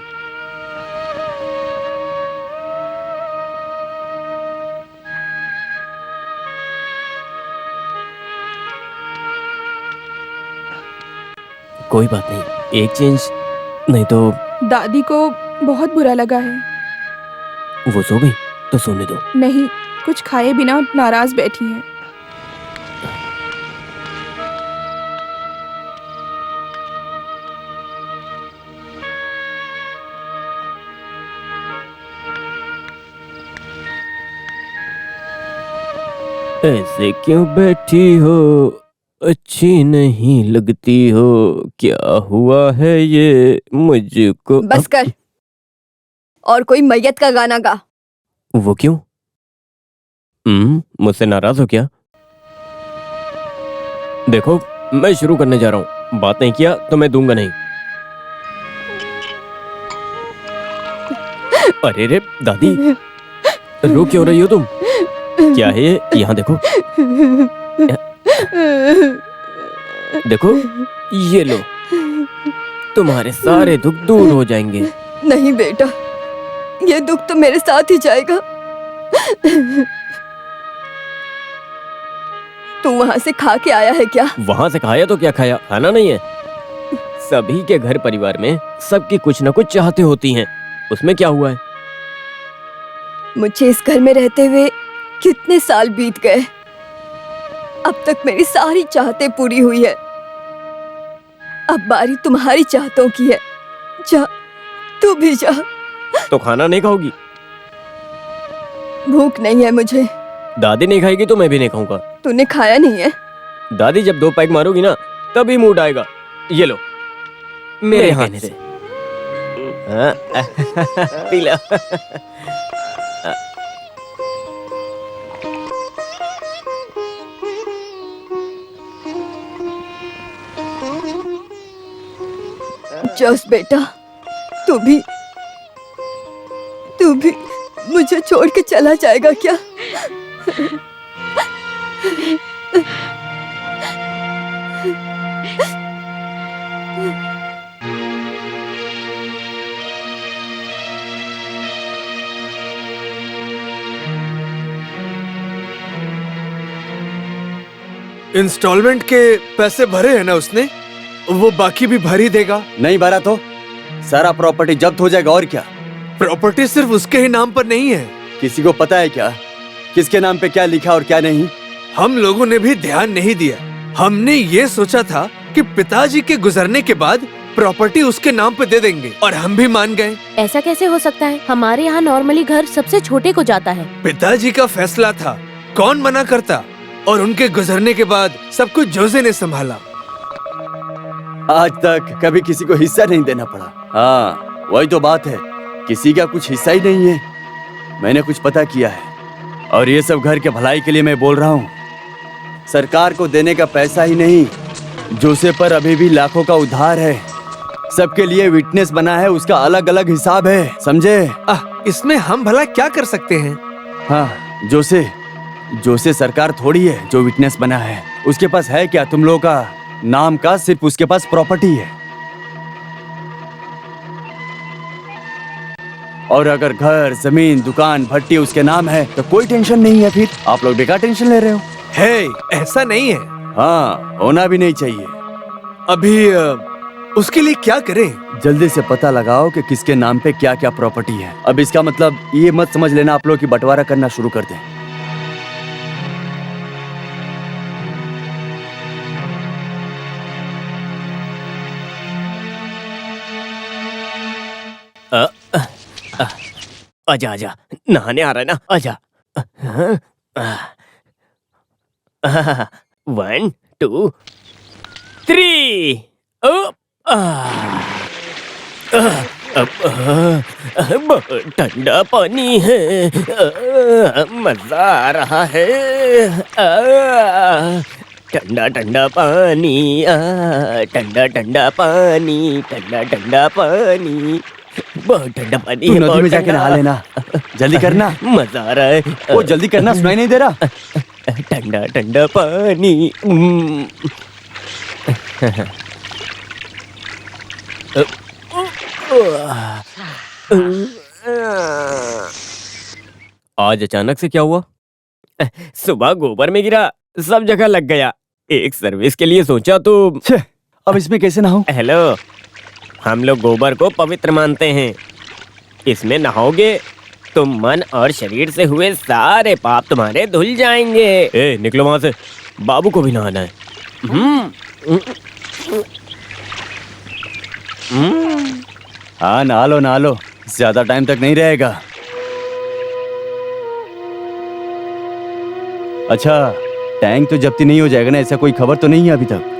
कोई बात नहीं, एक चेंज नहीं तो। दादी को बहुत बुरा लगा है। वो सो गई तो सोने दो। नहीं, कुछ खाए बिना नाराज बैठी है। ऐसे क्यों बैठी हो, अच्छी नहीं लगती हो, क्या हुआ है ये मुझको? बस कर, और कोई मैयत का गाना गा। वो क्यों? मुझसे नाराज हो क्या? देखो, मैं शुरू करने जा रहा हूँ, बात नहीं किया तो मैं दूंगा नहीं। अरे रे दादी, रो क्यों रही हो तुम? क्या है ये? यहाँ देखो, देखो, ये लो, तुम्हारे सारे दुख दूर हो जाएंगे। नहीं बेटा, ये दुख तो मेरे साथ ही जाएगा। तू वहाँ से खा के आया है क्या? वहाँ से खाया तो क्या खाया, खाना नहीं है। सभी के घर परिवार में सबकी कुछ न कुछ चाहते होती हैं, उसमें क्या हुआ है? मुझे इस घर में रहते हुए कितने साल बीत गए, अब तक मेरी सारी चाहतें पूरी हुई है। अब बारी तुम्हारी चाहतों की है। जा, तू भी जा। तो खाना नहीं खाओगी? भूख नहीं है मुझे। दादी नहीं खाएगी तो मैं भी नहीं खाऊंगा। तूने खाया नहीं है? दादी जब 2 पैक मारोगी ना, तभी मूड आएगा। ये लो, मेरे हाथ से। P low. जस बेटा, तू भी मुझे छोड़ के चला जाएगा क्या? इंस्टॉलमेंट के पैसे भरे हैं ना उसने? वो बाकी भी भर ही देगा। नहीं भरा तो सारा प्रॉपर्टी जब्त हो जाएगा। और क्या? प्रॉपर्टी सिर्फ उसके ही नाम पर नहीं है। किसी को पता है क्या किसके नाम पे क्या लिखा और क्या नहीं? हम लोगों ने भी ध्यान नहीं दिया। हमने ये सोचा था कि पिताजी के गुजरने के बाद प्रॉपर्टी उसके नाम पे दे देंगे, और हम भी मान गए। ऐसा कैसे हो सकता है? हमारे यहाँ नॉर्मली घर सबसे छोटे को जाता है। पिताजी का फैसला था, कौन मना करता। और उनके गुजरने के बाद सब कुछ जोसे ने संभाला। आज तक कभी किसी को हिस्सा नहीं देना पड़ा। हाँ, वही तो बात है, किसी का कुछ हिस्सा ही नहीं है। मैंने कुछ पता किया है, और ये सब घर के भलाई के लिए मैं बोल रहा हूँ। सरकार को देने का पैसा ही नहीं, जोसे पर अभी भी लाखों का उधार है। सबके लिए विटनेस बना है, उसका अलग अलग हिसाब है, समझे? इसमें हम भला क्या कर सकते हैं? हाँ, जोसे सरकार थोड़ी है जो विटनेस बना है। उसके पास है क्या तुम लोगों का नाम का? सिर्फ उसके पास प्रॉपर्टी है। और अगर घर, जमीन, दुकान, भट्टी उसके नाम है तो कोई टेंशन नहीं है। फिर आप लोग बेकार टेंशन ले रहे हो। है, ऐसा नहीं है। हाँ, होना भी नहीं चाहिए। अभी उसके लिए क्या करें? जल्दी से पता लगाओ कि किसके नाम पे क्या क्या प्रॉपर्टी है। अब इसका मतलब ये मत समझ लेना आप लोग की बंटवारा करना शुरू कर दें। आजा आजा, नहाने आ रहा है ना, आजा। 1 2 3। बहुत ठंडा पानी है, मजा आ रहा है। ठंडा ठंडा पानी, ठंडा ठंडा पानी, ठंडा ठंडा पानी, बहुत ठंडा पानी तू है। नदी में जाके नहा लेना, जल्दी करना। मजा आ रहा है। वो जल्दी करना, सुनाई नहीं दे रहा? ठंडा ठंडा पानी। आज अचानक से क्या हुआ? सुबह गोबर में गिरा, सब जगह लग गया। एक सर्विस के लिए सोचा तो अब इसमें कैसे नहाऊं? हेलो, हम लोग गोबर को पवित्र मानते हैं। इसमें नहाओगे तो मन और शरीर से हुए सारे पाप तुम्हारे धुल जाएंगे। ए, निकलो वहां से, बाबू को भी नहाना है। हाँ, नहा लो, ज्यादा टाइम तक नहीं रहेगा। अच्छा, टैंक तो जब्ती नहीं हो जाएगा ना? ऐसा कोई खबर तो नहीं है अभी तक?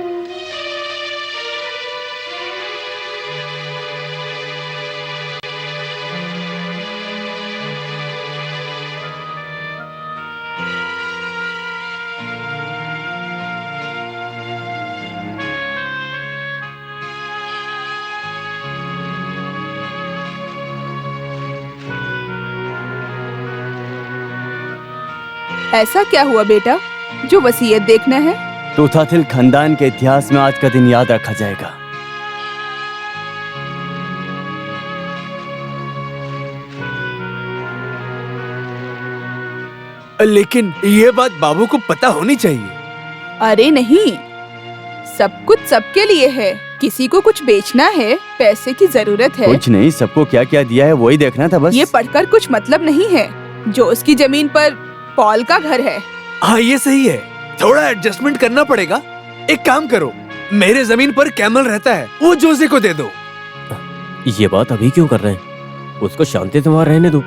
ऐसा क्या हुआ बेटा जो वसीयत देखना है? तोताथिल खानदान के इतिहास में आज का दिन याद रखा जाएगा। लेकिन ये बात बाबू को पता होनी चाहिए। अरे नहीं, सब कुछ सबके लिए है। किसी को कुछ बेचना है, पैसे की जरूरत है। कुछ नहीं, सबको क्या क्या दिया है वही देखना था बस। ये पढ़कर कुछ मतलब नहीं है। जो उसकी जमीन पर पॉल का घर है। हाँ ये सही है, थोड़ा एडजस्टमेंट करना पड़ेगा। एक काम करो, मेरे जमीन पर कैमल रहता है, वो जोसे को दे दो। ये बात अभी क्यों कर रहे हैं? उसको शांति से वहां रहने दो।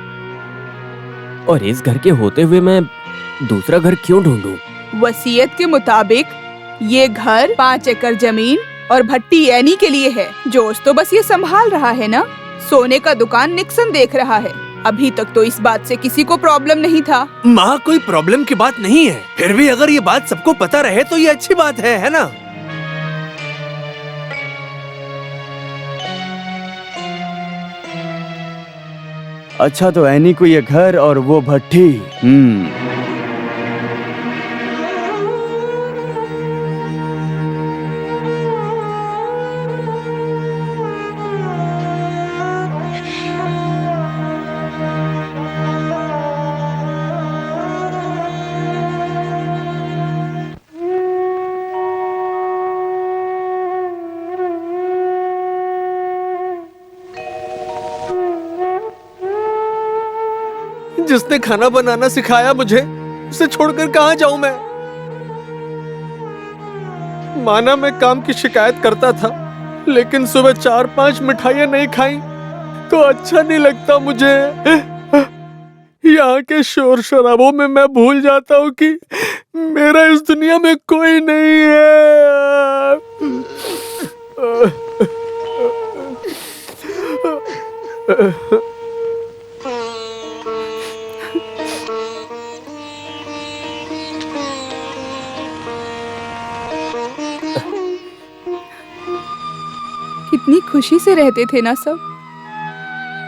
और इस घर के होते हुए मैं दूसरा घर क्यों ढूंढूं? वसीयत के मुताबिक ये घर 5 एकड़ जमीन और भट्टी एनी के लिए है। जोश तो बस ये संभाल रहा है ना। सोने का दुकान निक्सन देख रहा है। अभी तक तो इस बात से किसी को प्रॉब्लम नहीं था। माँ कोई प्रॉब्लम की बात नहीं है, फिर भी अगर ये बात सबको पता रहे तो ये अच्छी बात है ना? अच्छा तो एनी को ये घर और वो भट्टी। जिसने खाना बनाना सिखाया मुझे, उसे छोड़कर कहाँ जाऊं मैं? माना मैं काम की शिकायत करता था, लेकिन सुबह 4-5 मिठाइयाँ नहीं खाई तो अच्छा नहीं लगता मुझे। यहाँ के शोर शराबों में मैं भूल जाता हूँ कि मेरा इस दुनिया में कोई नहीं है। कितनी खुशी से रहते थे ना सब।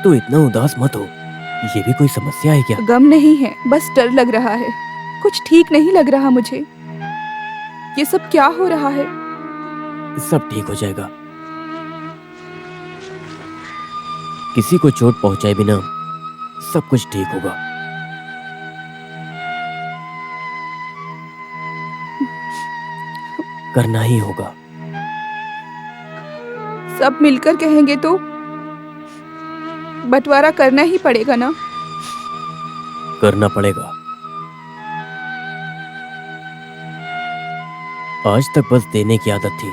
तो इतना उदास मत हो, ये भी कोई समस्या है क्या? गम नहीं है, बस डर लग रहा है। कुछ ठीक नहीं लग रहा मुझे। ये सब क्या हो रहा है? सब ठीक हो जाएगा। किसी को चोट पहुंचाए बिना सब कुछ ठीक होगा। करना ही होगा। सब मिलकर कहेंगे तो बंटवारा करना ही पड़ेगा ना? करना पड़ेगा। आज तक बस देने की आदत थी,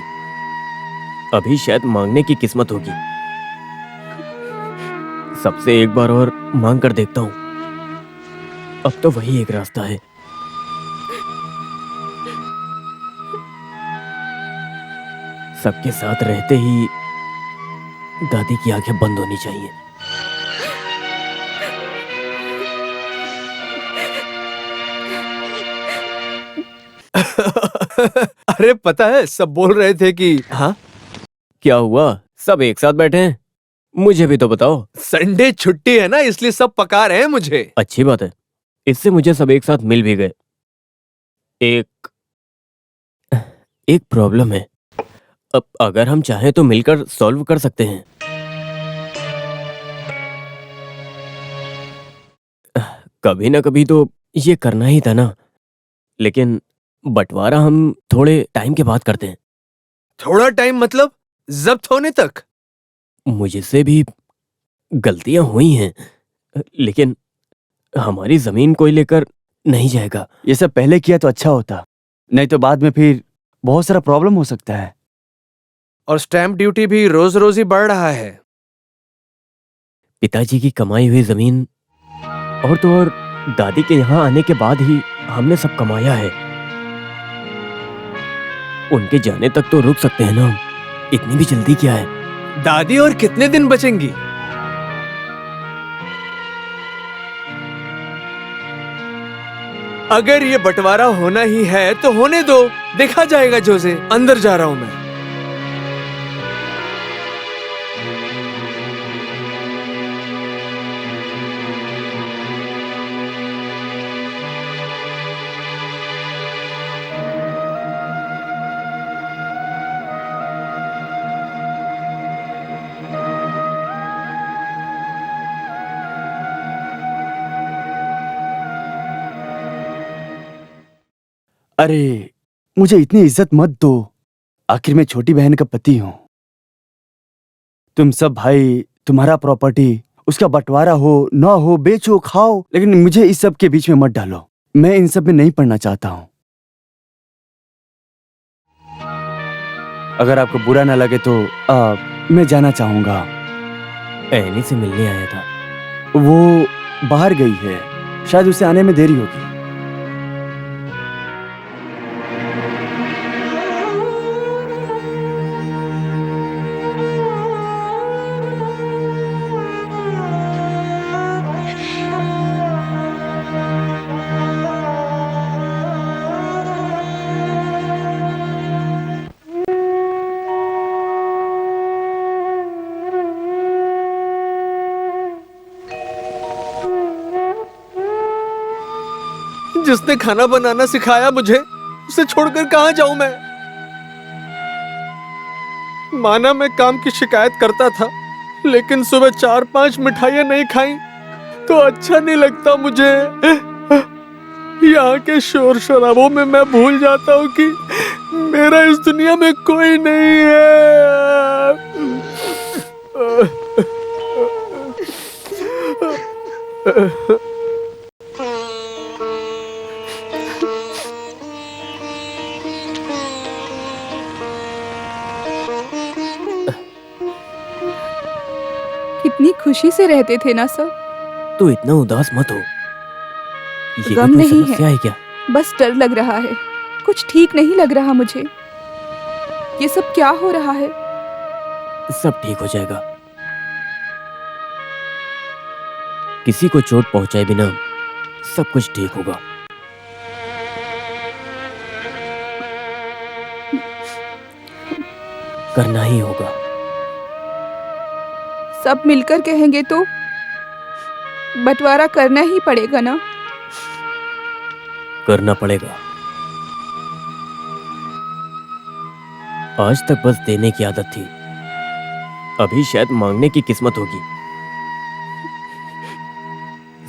अभी शायद मांगने की किस्मत होगी। सबसे एक बार और मांग कर देखता हूं। अब तो वही एक रास्ता है। सबके साथ रहते ही दादी की आंखें बंद होनी चाहिए। अरे पता है, सब बोल रहे थे कि हाँ क्या हुआ? सब एक साथ बैठे हैं? मुझे भी तो बताओ। संडे छुट्टी है ना, इसलिए सब पका रहे हैं मुझे। अच्छी बात है, इससे मुझे सब एक साथ मिल भी गए। एक प्रॉब्लम है। अब अगर हम चाहें तो मिलकर सॉल्व कर सकते हैं। कभी ना कभी तो ये करना ही था ना। लेकिन बंटवारा हम थोड़े टाइम के बाद करते हैं। थोड़ा टाइम मतलब जब्त होने तक? मुझसे भी गलतियां हुई हैं, लेकिन हमारी जमीन कोई लेकर नहीं जाएगा। ये सब पहले किया तो अच्छा होता, नहीं तो बाद में फिर बहुत सारा प्रॉब्लम हो सकता है। और स्टैंप ड्यूटी भी रोज रोज ही बढ़ रहा है। पिताजी की कमाई हुई जमीन और तो और दादी के यहाँ आने के बाद ही हमने सब कमाया है। उनके जाने तक तो रुक सकते हैं ना, इतनी भी जल्दी क्या है? दादी और कितने दिन बचेंगी? अगर ये बंटवारा होना ही है तो होने दो, देखा जाएगा। जोसे, अंदर जा रहा हूं मैं। अरे मुझे इतनी इज्जत मत दो, आखिर मैं छोटी बहन का पति हूं। तुम सब भाई, तुम्हारा प्रॉपर्टी, उसका बंटवारा हो ना हो, बेचो खाओ, लेकिन मुझे इस सब के बीच में मत डालो। मैं इन सब में नहीं पढ़ना चाहता हूं। अगर आपको बुरा ना लगे तो मैं जाना चाहूंगा। एनी से मिलने आया था। वो बाहर गई है, शायद उसे आने में देरी होगी। जिसने खाना बनाना सिखाया मुझे, उसे छोड़कर कहां जाऊं मैं? माना मैं काम की शिकायत करता था, लेकिन सुबह 4-5 मिठाइयां नहीं खाई तो अच्छा नहीं लगता मुझे। यहाँ के शोर शराबों में मैं भूल जाता हूँ कि मेरा इस दुनिया में कोई नहीं है। कितनी खुशी से रहते थे ना सब। तो इतना उदास मत हो। ये भी गम कोई नहीं समस्या है क्या? बस डर लग रहा है, कुछ ठीक नहीं लग रहा मुझे। ये सब क्या हो रहा है? सब ठीक हो जाएगा। किसी को चोट पहुंचाए बिना सब कुछ ठीक होगा। करना ही होगा। सब मिलकर कहेंगे तो बंटवारा करना ही पड़ेगा ना? करना पड़ेगा। आज तक बस देने की आदत थी, अभी शायद मांगने की किस्मत होगी।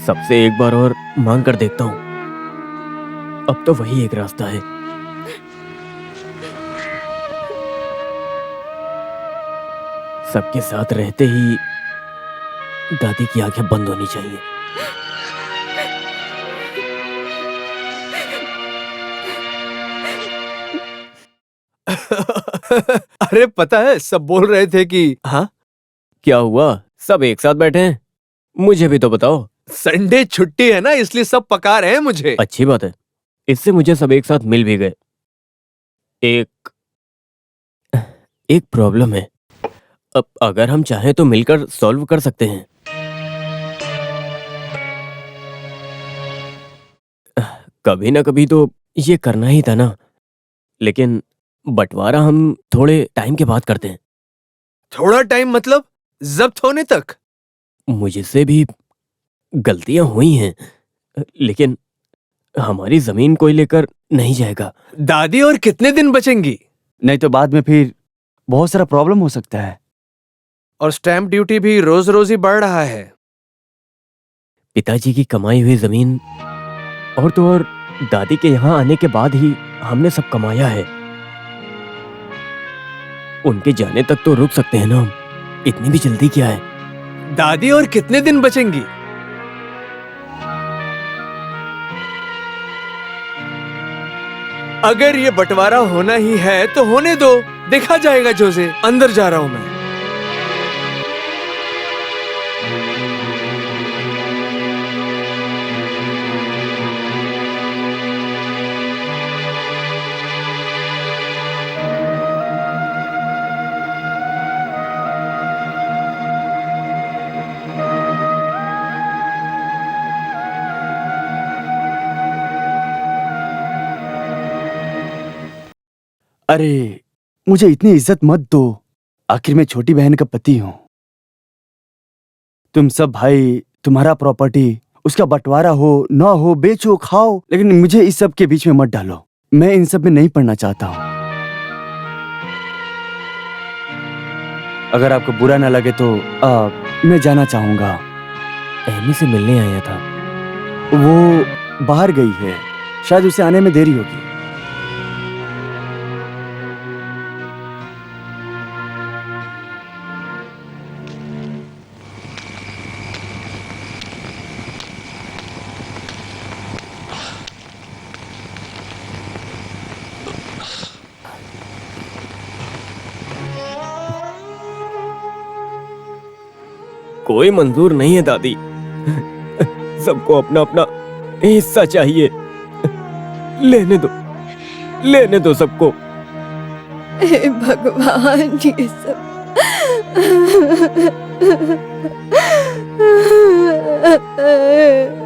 सबसे एक बार और मांग कर देखता हूं। अब तो वही एक रास्ता है। सबके साथ रहते ही दादी की आंखें बंद होनी चाहिए। अरे पता है, सब बोल रहे थे कि हाँ, क्या हुआ? सब एक साथ बैठे हैं? मुझे भी तो बताओ। संडे छुट्टी है ना, इसलिए सब पका रहे हैं मुझे। अच्छी बात है, इससे मुझे सब एक साथ मिल भी गए। एक प्रॉब्लम है। अब अगर हम चाहें तो मिलकर सॉल्व कर सकते हैं। कभी ना कभी तो ये करना ही था ना, लेकिन बंटवारा हम थोड़े टाइम के बाद करते हैं। थोड़ा टाइम मतलब जब्त होने तक? मुझसे भी गलतियां हुई हैं, लेकिन हमारी जमीन कोई लेकर नहीं जाएगा। दादी और कितने दिन बचेंगी? नहीं तो बाद में फिर बहुत सारा प्रॉब्लम हो सकता है। और स्टैंप ड्यूटी भी रोज रोज ही बढ़ रहा है। पिताजी की कमाई हुई जमीन और तो और दादी के यहाँ आने के बाद ही हमने सब कमाया है। उनके जाने तक तो रुक सकते हैं ना हम, इतनी भी जल्दी क्या है? दादी और कितने दिन बचेंगी? अगर ये बंटवारा होना ही है तो होने दो, देखा जाएगा। जोसे, अंदर जा रहा हूं मैं। अरे मुझे इतनी इज्जत मत दो, आखिर मैं छोटी बहन का पति हूं। तुम सब भाई, तुम्हारा प्रॉपर्टी, उसका बंटवारा हो ना हो, बेचो खाओ, लेकिन मुझे इस सब के बीच में मत डालो। मैं इन सब में नहीं पढ़ना चाहता हूं। अगर आपको बुरा ना लगे तो मैं जाना चाहूंगा। एमी से मिलने आया था। वो बाहर गई है, शायद उसे आने में देरी होगी। कोई मंजूर नहीं है दादी। सबको अपना अपना हिस्सा चाहिए। लेने दो सबको। हे भगवान, ये सब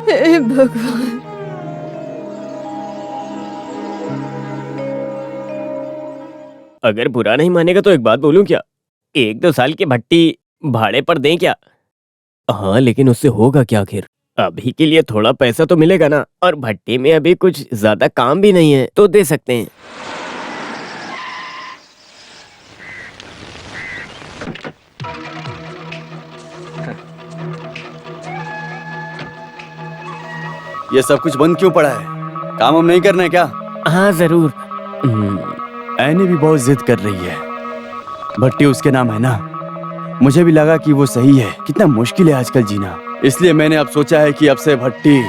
हे भगवान। अगर बुरा नहीं मानेगा तो एक बात बोलूं क्या? 1-2 साल की भट्टी भाड़े पर दें क्या? हाँ, लेकिन उससे होगा क्या आखिर? अभी के लिए थोड़ा पैसा तो मिलेगा ना, और भट्टी में अभी कुछ ज्यादा काम भी नहीं है, तो दे सकते हैं। ये सब कुछ बंद क्यों पड़ा है? काम हम नहीं करना है क्या? हाँ जरूर। ऐने भी बहुत जिद कर रही है। भट्टी उसके नाम है ना। मुझे भी लगा कि वो सही है। कितना मुश्किल है आजकल जीना, इसलिए मैंने अब सोचा है कि अब से भट्टी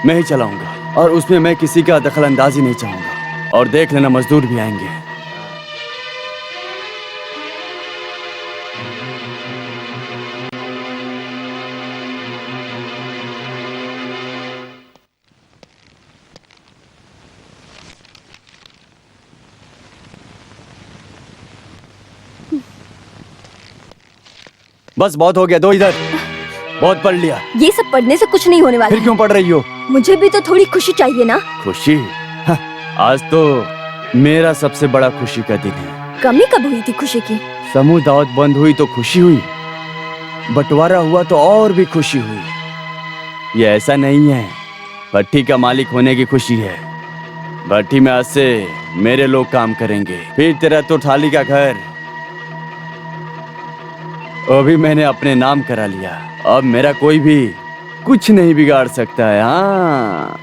मैं ही चलाऊंगा, और उसमें मैं किसी का दखल अंदाजी नहीं चाहूंगा। और देख लेना, मजदूर भी आएंगे। बस बहुत हो गया, दो इधर। बहुत पढ़ लिया। ये सब पढ़ने से कुछ नहीं होने वाला फिर है। क्यों पढ़ रही हो? मुझे भी तो थोड़ी खुशी चाहिए ना। खुशी? आज तो मेरा सबसे बड़ा खुशी का दिन है। कमी कब हुई थी खुशी की? समूह दावत बंद हुई तो खुशी हुई, बंटवारा हुआ तो और भी खुशी हुई। ये ऐसा नहीं है, भट्टी का मालिक होने की खुशी है। भट्टी में आज से मेरे लोग काम करेंगे। फिर तेरा तो थाली का घर अभी मैंने अपने नाम करा लिया। अब मेरा कोई भी कुछ नहीं बिगाड़ सकता है। हाँ,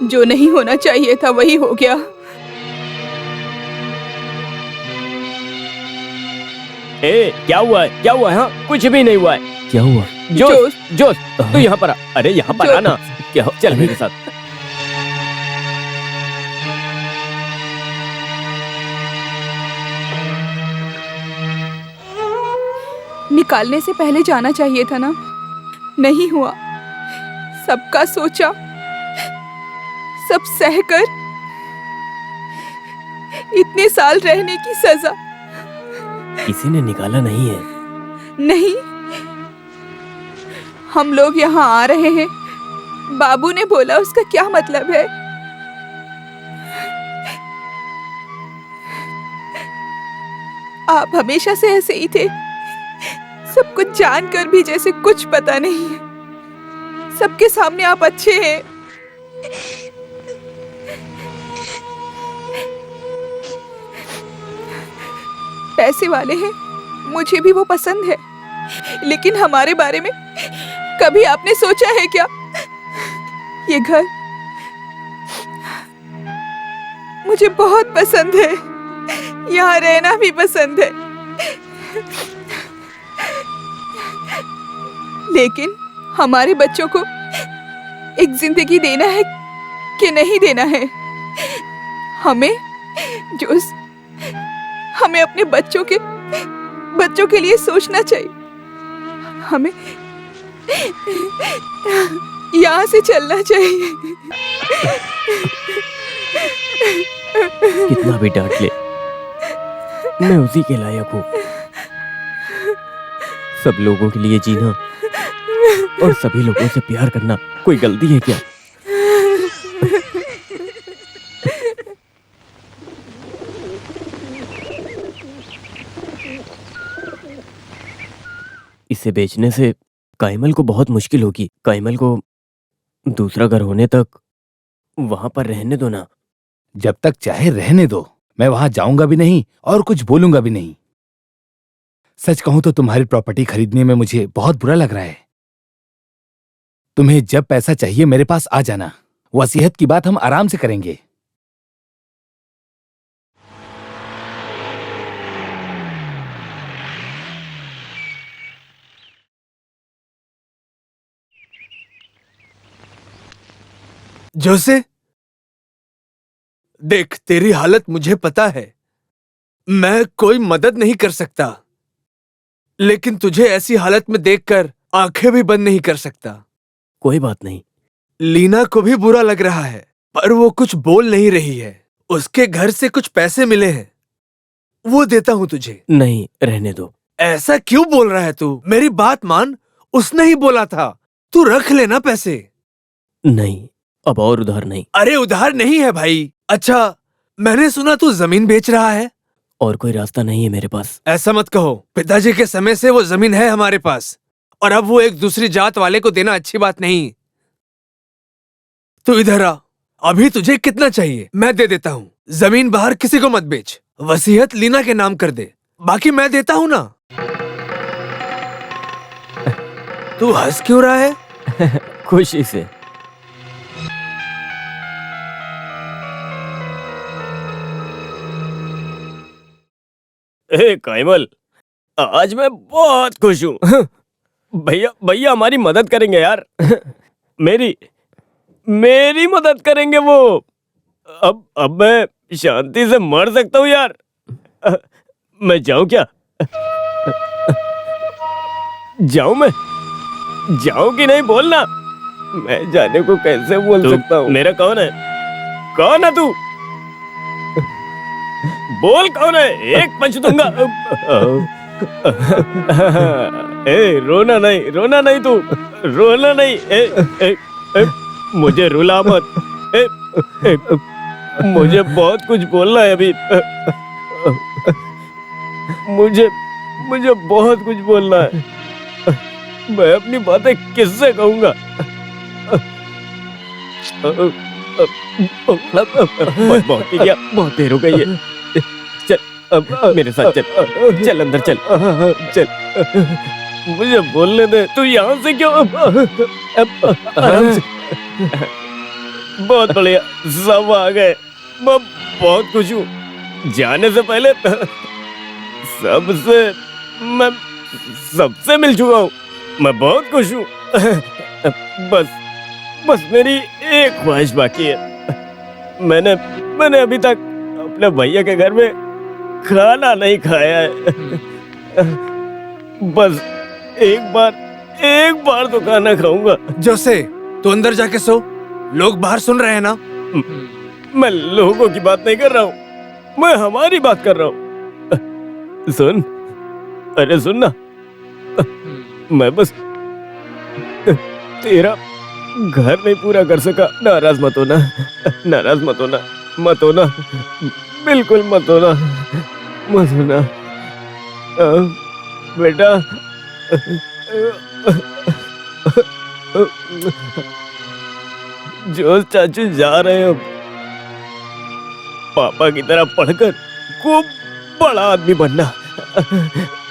जो नहीं होना चाहिए था वही हो गया। ए, क्या हुआ है? क्या हुआ है? हाँ, कुछ भी नहीं हुआ है। क्या हुआ? जोश, जोश, तू यहाँ पर आ। अरे यहाँ पर आ ना। क्या हो? चल मेरे साथ। निकालने से पहले जाना चाहिए था ना। नहीं हुआ। सबका सोचा, सब सहकर इतने साल रहने की सजा। किसी ने निकाला नहीं है। नहीं, हम लोग यहाँ आ रहे हैं, बाबू ने बोला, उसका क्या मतलब है? आप हमेशा से ऐसे ही थे, सब कुछ जानकर भी जैसे कुछ पता नहीं है। सबके सामने आप अच्छे हैं। पैसे वाले हैं, मुझे भी वो पसंद है, लेकिन हमारे बारे में कभी आपने सोचा है क्या? ये घर मुझे बहुत पसंद है, यहाँ रहना भी पसंद है, लेकिन हमारे बच्चों को एक जिंदगी देना है कि नहीं देना है? हमें अपने बच्चों के लिए सोचना चाहिए। हमें यहाँ से चलना चाहिए। कितना भी डांट ले, मैं उसी के लायक हूँ। सब लोगों के लिए जीना और सभी लोगों से प्यार करना कोई गलती है क्या? इसे बेचने से काइमल को बहुत मुश्किल होगी। काइमल को दूसरा घर होने तक वहां पर रहने दो ना। जब तक चाहे रहने दो, मैं वहां जाऊंगा भी नहीं और कुछ बोलूंगा भी नहीं। सच कहूं तो तुम्हारी प्रॉपर्टी खरीदने में मुझे बहुत बुरा लग रहा है। तुम्हें जब पैसा चाहिए मेरे पास आ जाना। वसीयत की बात हम आराम से करेंगे। जोसे, देख तेरी हालत मुझे पता है। मैं कोई मदद नहीं कर सकता, लेकिन तुझे ऐसी हालत में देखकर आंखें भी बंद नहीं कर सकता। कोई बात नहीं। लीना को भी बुरा लग रहा है, पर वो कुछ बोल नहीं रही है। उसके घर से कुछ पैसे मिले हैं, वो देता हूं तुझे। नहीं, रहने दो। ऐसा क्यों बोल रहा है तू? मेरी बात मान, उसने ही बोला था। तू रख लेना पैसे। नहीं, अब और उधार नहीं। अरे उधार नहीं है भाई। अच्छा, मैंने सुना तू जमीन बेच रहा है। और कोई रास्ता नहीं है मेरे पास। ऐसा मत कहो, पिताजी के समय से वो जमीन है हमारे पास, और अब वो एक दूसरी जात वाले को देना अच्छी बात नहीं। तू इधर आ, अभी तुझे कितना चाहिए मैं दे देता हूँ। जमीन बाहर किसी को मत बेच, वसीयत लीना के नाम कर दे, बाकी मैं देता हूँ ना। तू हंस क्यों रहा है? खुशी से। ए काइमल, आज मैं बहुत खुश हूँ। भैया भैया हमारी मदद करेंगे यार। मेरी मदद करेंगे वो। अब मैं शांति से मर सकता हूँ यार। मैं जाऊँ क्या? जाऊँ कि नहीं बोलना। मैं जाने को कैसे बोल सकता हूँ? मेरा कौन है? कौन है तू? बोल कौन है? एक पंच दूंगा। ए रोना नहीं तू, रोना नहीं। मुझे रुला मत। मुझे बहुत कुछ बोलना है अभी। मुझे बहुत कुछ बोलना है। मैं अपनी बातें किससे कहूँगा? बहुत ही क्या, बहुत देर हो गई है। चल मेरे साथ चल अंदर चल। मुझे बोलने दे। तू यहाँ से क्यों? आराम से। बहुत बढ़िया, सब आ गए। मैं बहुत खुश हूँ। जाने से पहले मैं सबसे मिल चुका हूँ। मैं बहुत खुश हूँ। बस मेरी एक ख्वाहिश बाकी है। मैंने अभी तक अपने भैया के घर में खाना नहीं खाया है। बस एक बार तो खाना खाऊंगा। जोसे, तू अंदर जाके सो, लोग बाहर सुन रहे हैं ना। मैं लोगों की बात नहीं कर रहा हूँ, मैं हमारी बात कर रहा हूँ। सुन, अरे सुन ना, मैं बस तेरा घर नहीं पूरा कर सका। नाराज मत होना, नाराज मत होना, मत होना, बिल्कुल मत होना, मत होना। बेटा, जो चाचू जा रहे हो, पापा की तरह पढ़कर खूब बड़ा आदमी बनना,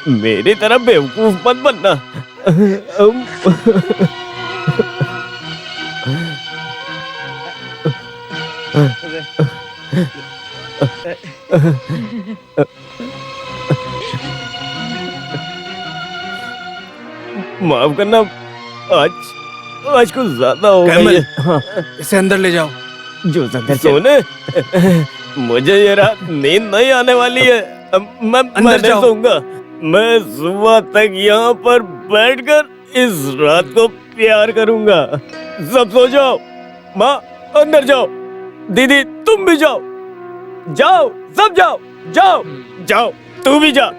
मेरी तरह बेवकूफ मत बनना। माफ करना, आज कुछ ज्यादा हो गई है। हाँ। इसे अंदर ले जाओ। जो सोने, मुझे ये रात नींद नहीं आने वाली है। मैं नहीं सोऊंगा। मैं सुबह तक यहाँ पर बैठकर इस रात को प्यार करूंगा। सब सो जाओ। माँ अंदर जाओ। दीदी तुम भी जाओ। जाओ, सब जाओ। जाओ, तू भी जा।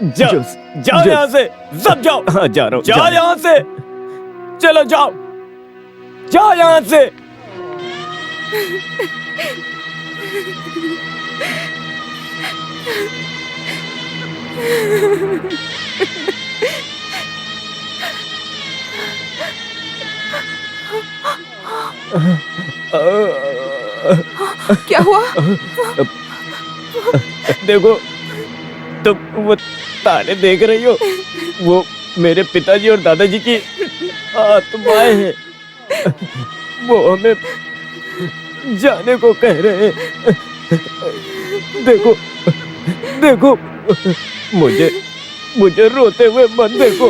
जाओ यहाँ से, सब जाओ। हाँ जा रहा हूँ। जाओ यहाँ से, चलो जाओ यहाँ से। क्या हुआ? देखो, तुम वो तारे देख रही हो? वो मेरे पिताजी और दादाजी की आत्माएं हैं। वो हमें जाने को कह रहे हैं। देखो, मुझे रोते हुए मत देखो।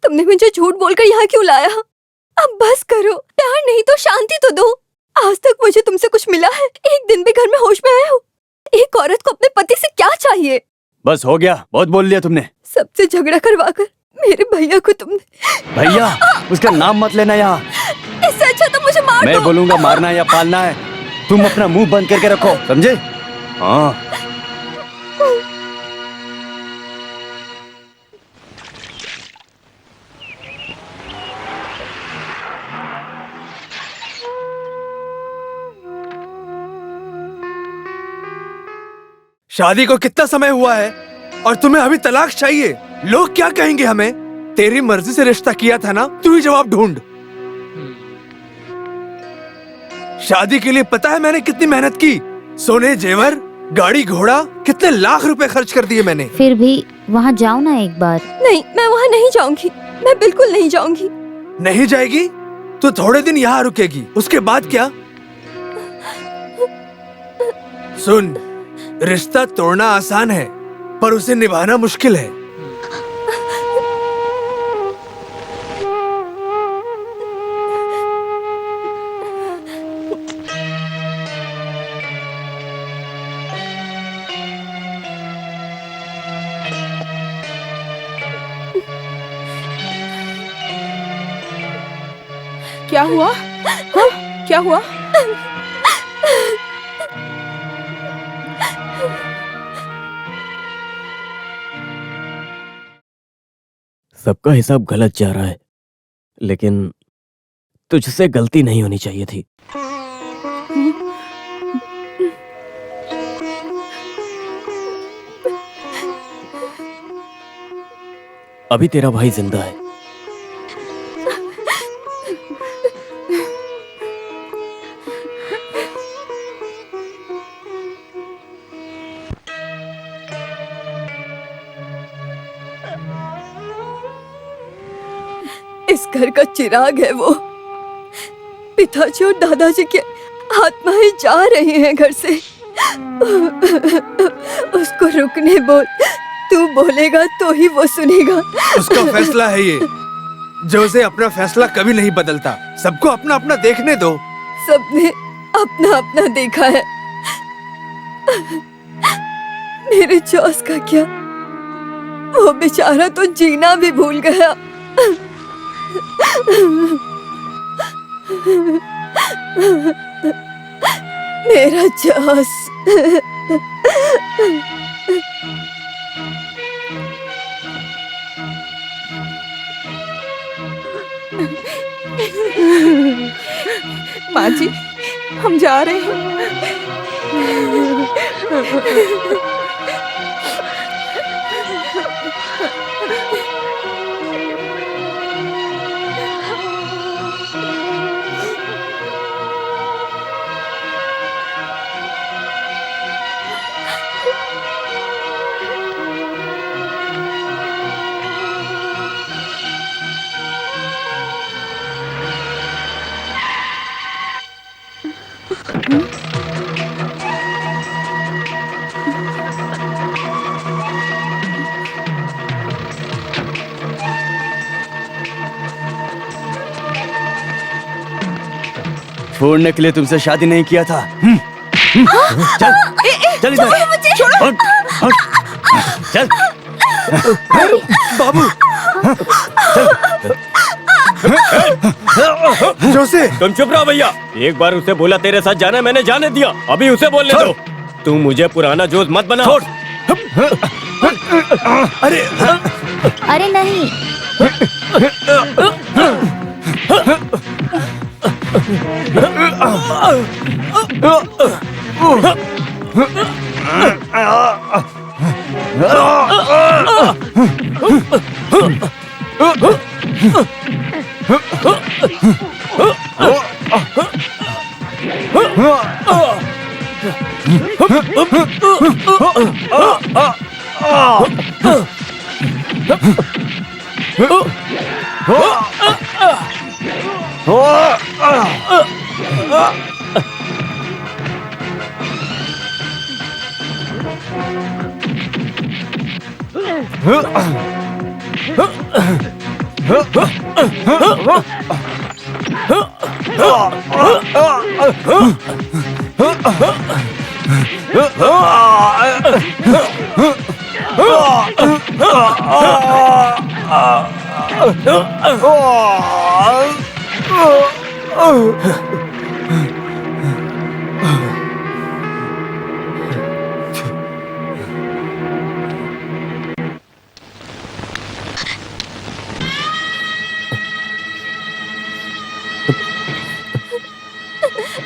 तुमने मुझे झूठ बोलकर यहाँ क्यों लाया? अब बस करो, प्यार नहीं तो शांति तो दो। आज तक मुझे तुमसे कुछ मिला है? एक दिन भी घर में होश में आए हो? एक औरत को अपने पति से क्या चाहिए? बस हो गया, बहुत बोल लिया तुमने। सबसे झगड़ा करवाकर मेरे भैया को तुमने। भैया, उसका नाम मत लेना यहाँ। इससे अच्छा तो मुझे मार दो। मैं बोलूंगा मारना या पालना है, तुम अपना मुंह बंद करके रखो, समझे? हाँ। शादी को कितना समय हुआ है और तुम्हें अभी तलाक चाहिए? लोग क्या कहेंगे हमें? तेरी मर्जी से रिश्ता किया था ना, तू ही जवाब ढूंढ। शादी के लिए पता है मैंने कितनी मेहनत की? सोने, जेवर, गाड़ी घोड़ा, कितने लाख रुपए खर्च कर दिए मैंने। फिर भी वहाँ जाओ ना एक बार। नहीं, मैं वहाँ नहीं जाऊंगी। मैं बिल्कुल नहीं जाऊंगी। नहीं जाएगी तो थोड़े दिन यहाँ रुकेगी, उसके बाद क्या? सुन, रिश्ता तोड़ना आसान है पर उसे निभाना मुश्किल है। क्या हुआ? हाँ? क्या हुआ? सबका हिसाब गलत जा रहा है, लेकिन तुझसे गलती नहीं होनी चाहिए थी। अभी तेरा भाई जिंदा है। इस घर का चिराग है वो। पिताजी और दादाजी की आत्माएं जा रही हैं घर से। उसको रुकने बोल। तू बोलेगा तो ही वो सुनेगा। उसका फैसला है ये, जो उसे अपना फैसला कभी नहीं बदलता। सबको अपना अपना देखने दो। सबने अपना अपना देखा है। मेरे जॉस का क्या? वो बेचारा तो जीना भी भूल गया। मेरा जॉस। माँ जी, हम जा रहे हैं। छोड़ने के लिए तुमसे शादी नहीं किया था। चल चल इधर। हट, हट, चल। बाबू, जोसे, तुम चुप रहो भैया। एक बार उसे बोला तेरे साथ जाना, मैंने जाने दिया। अभी उसे बोलने दो। तुम मुझे पुराना जोश मत बना। अरे अरे नहीं।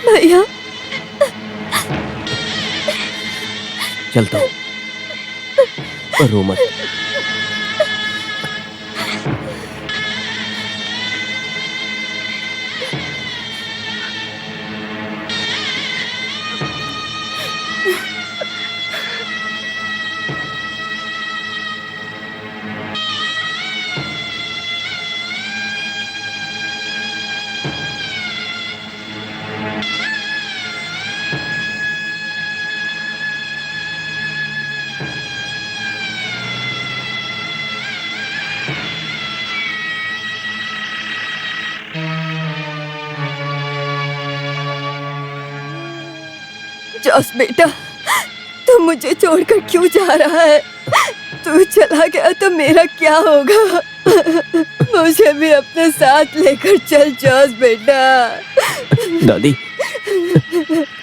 भैया चलता हूँ, रो मत। जॉस बेटा, तू मुझे छोड़कर क्यों जा रहा है? तू चला गया तो मेरा क्या होगा? मुझे भी अपने साथ लेकर चल जॉस बेटा। दादी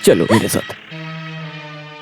चलो मेरे साथ।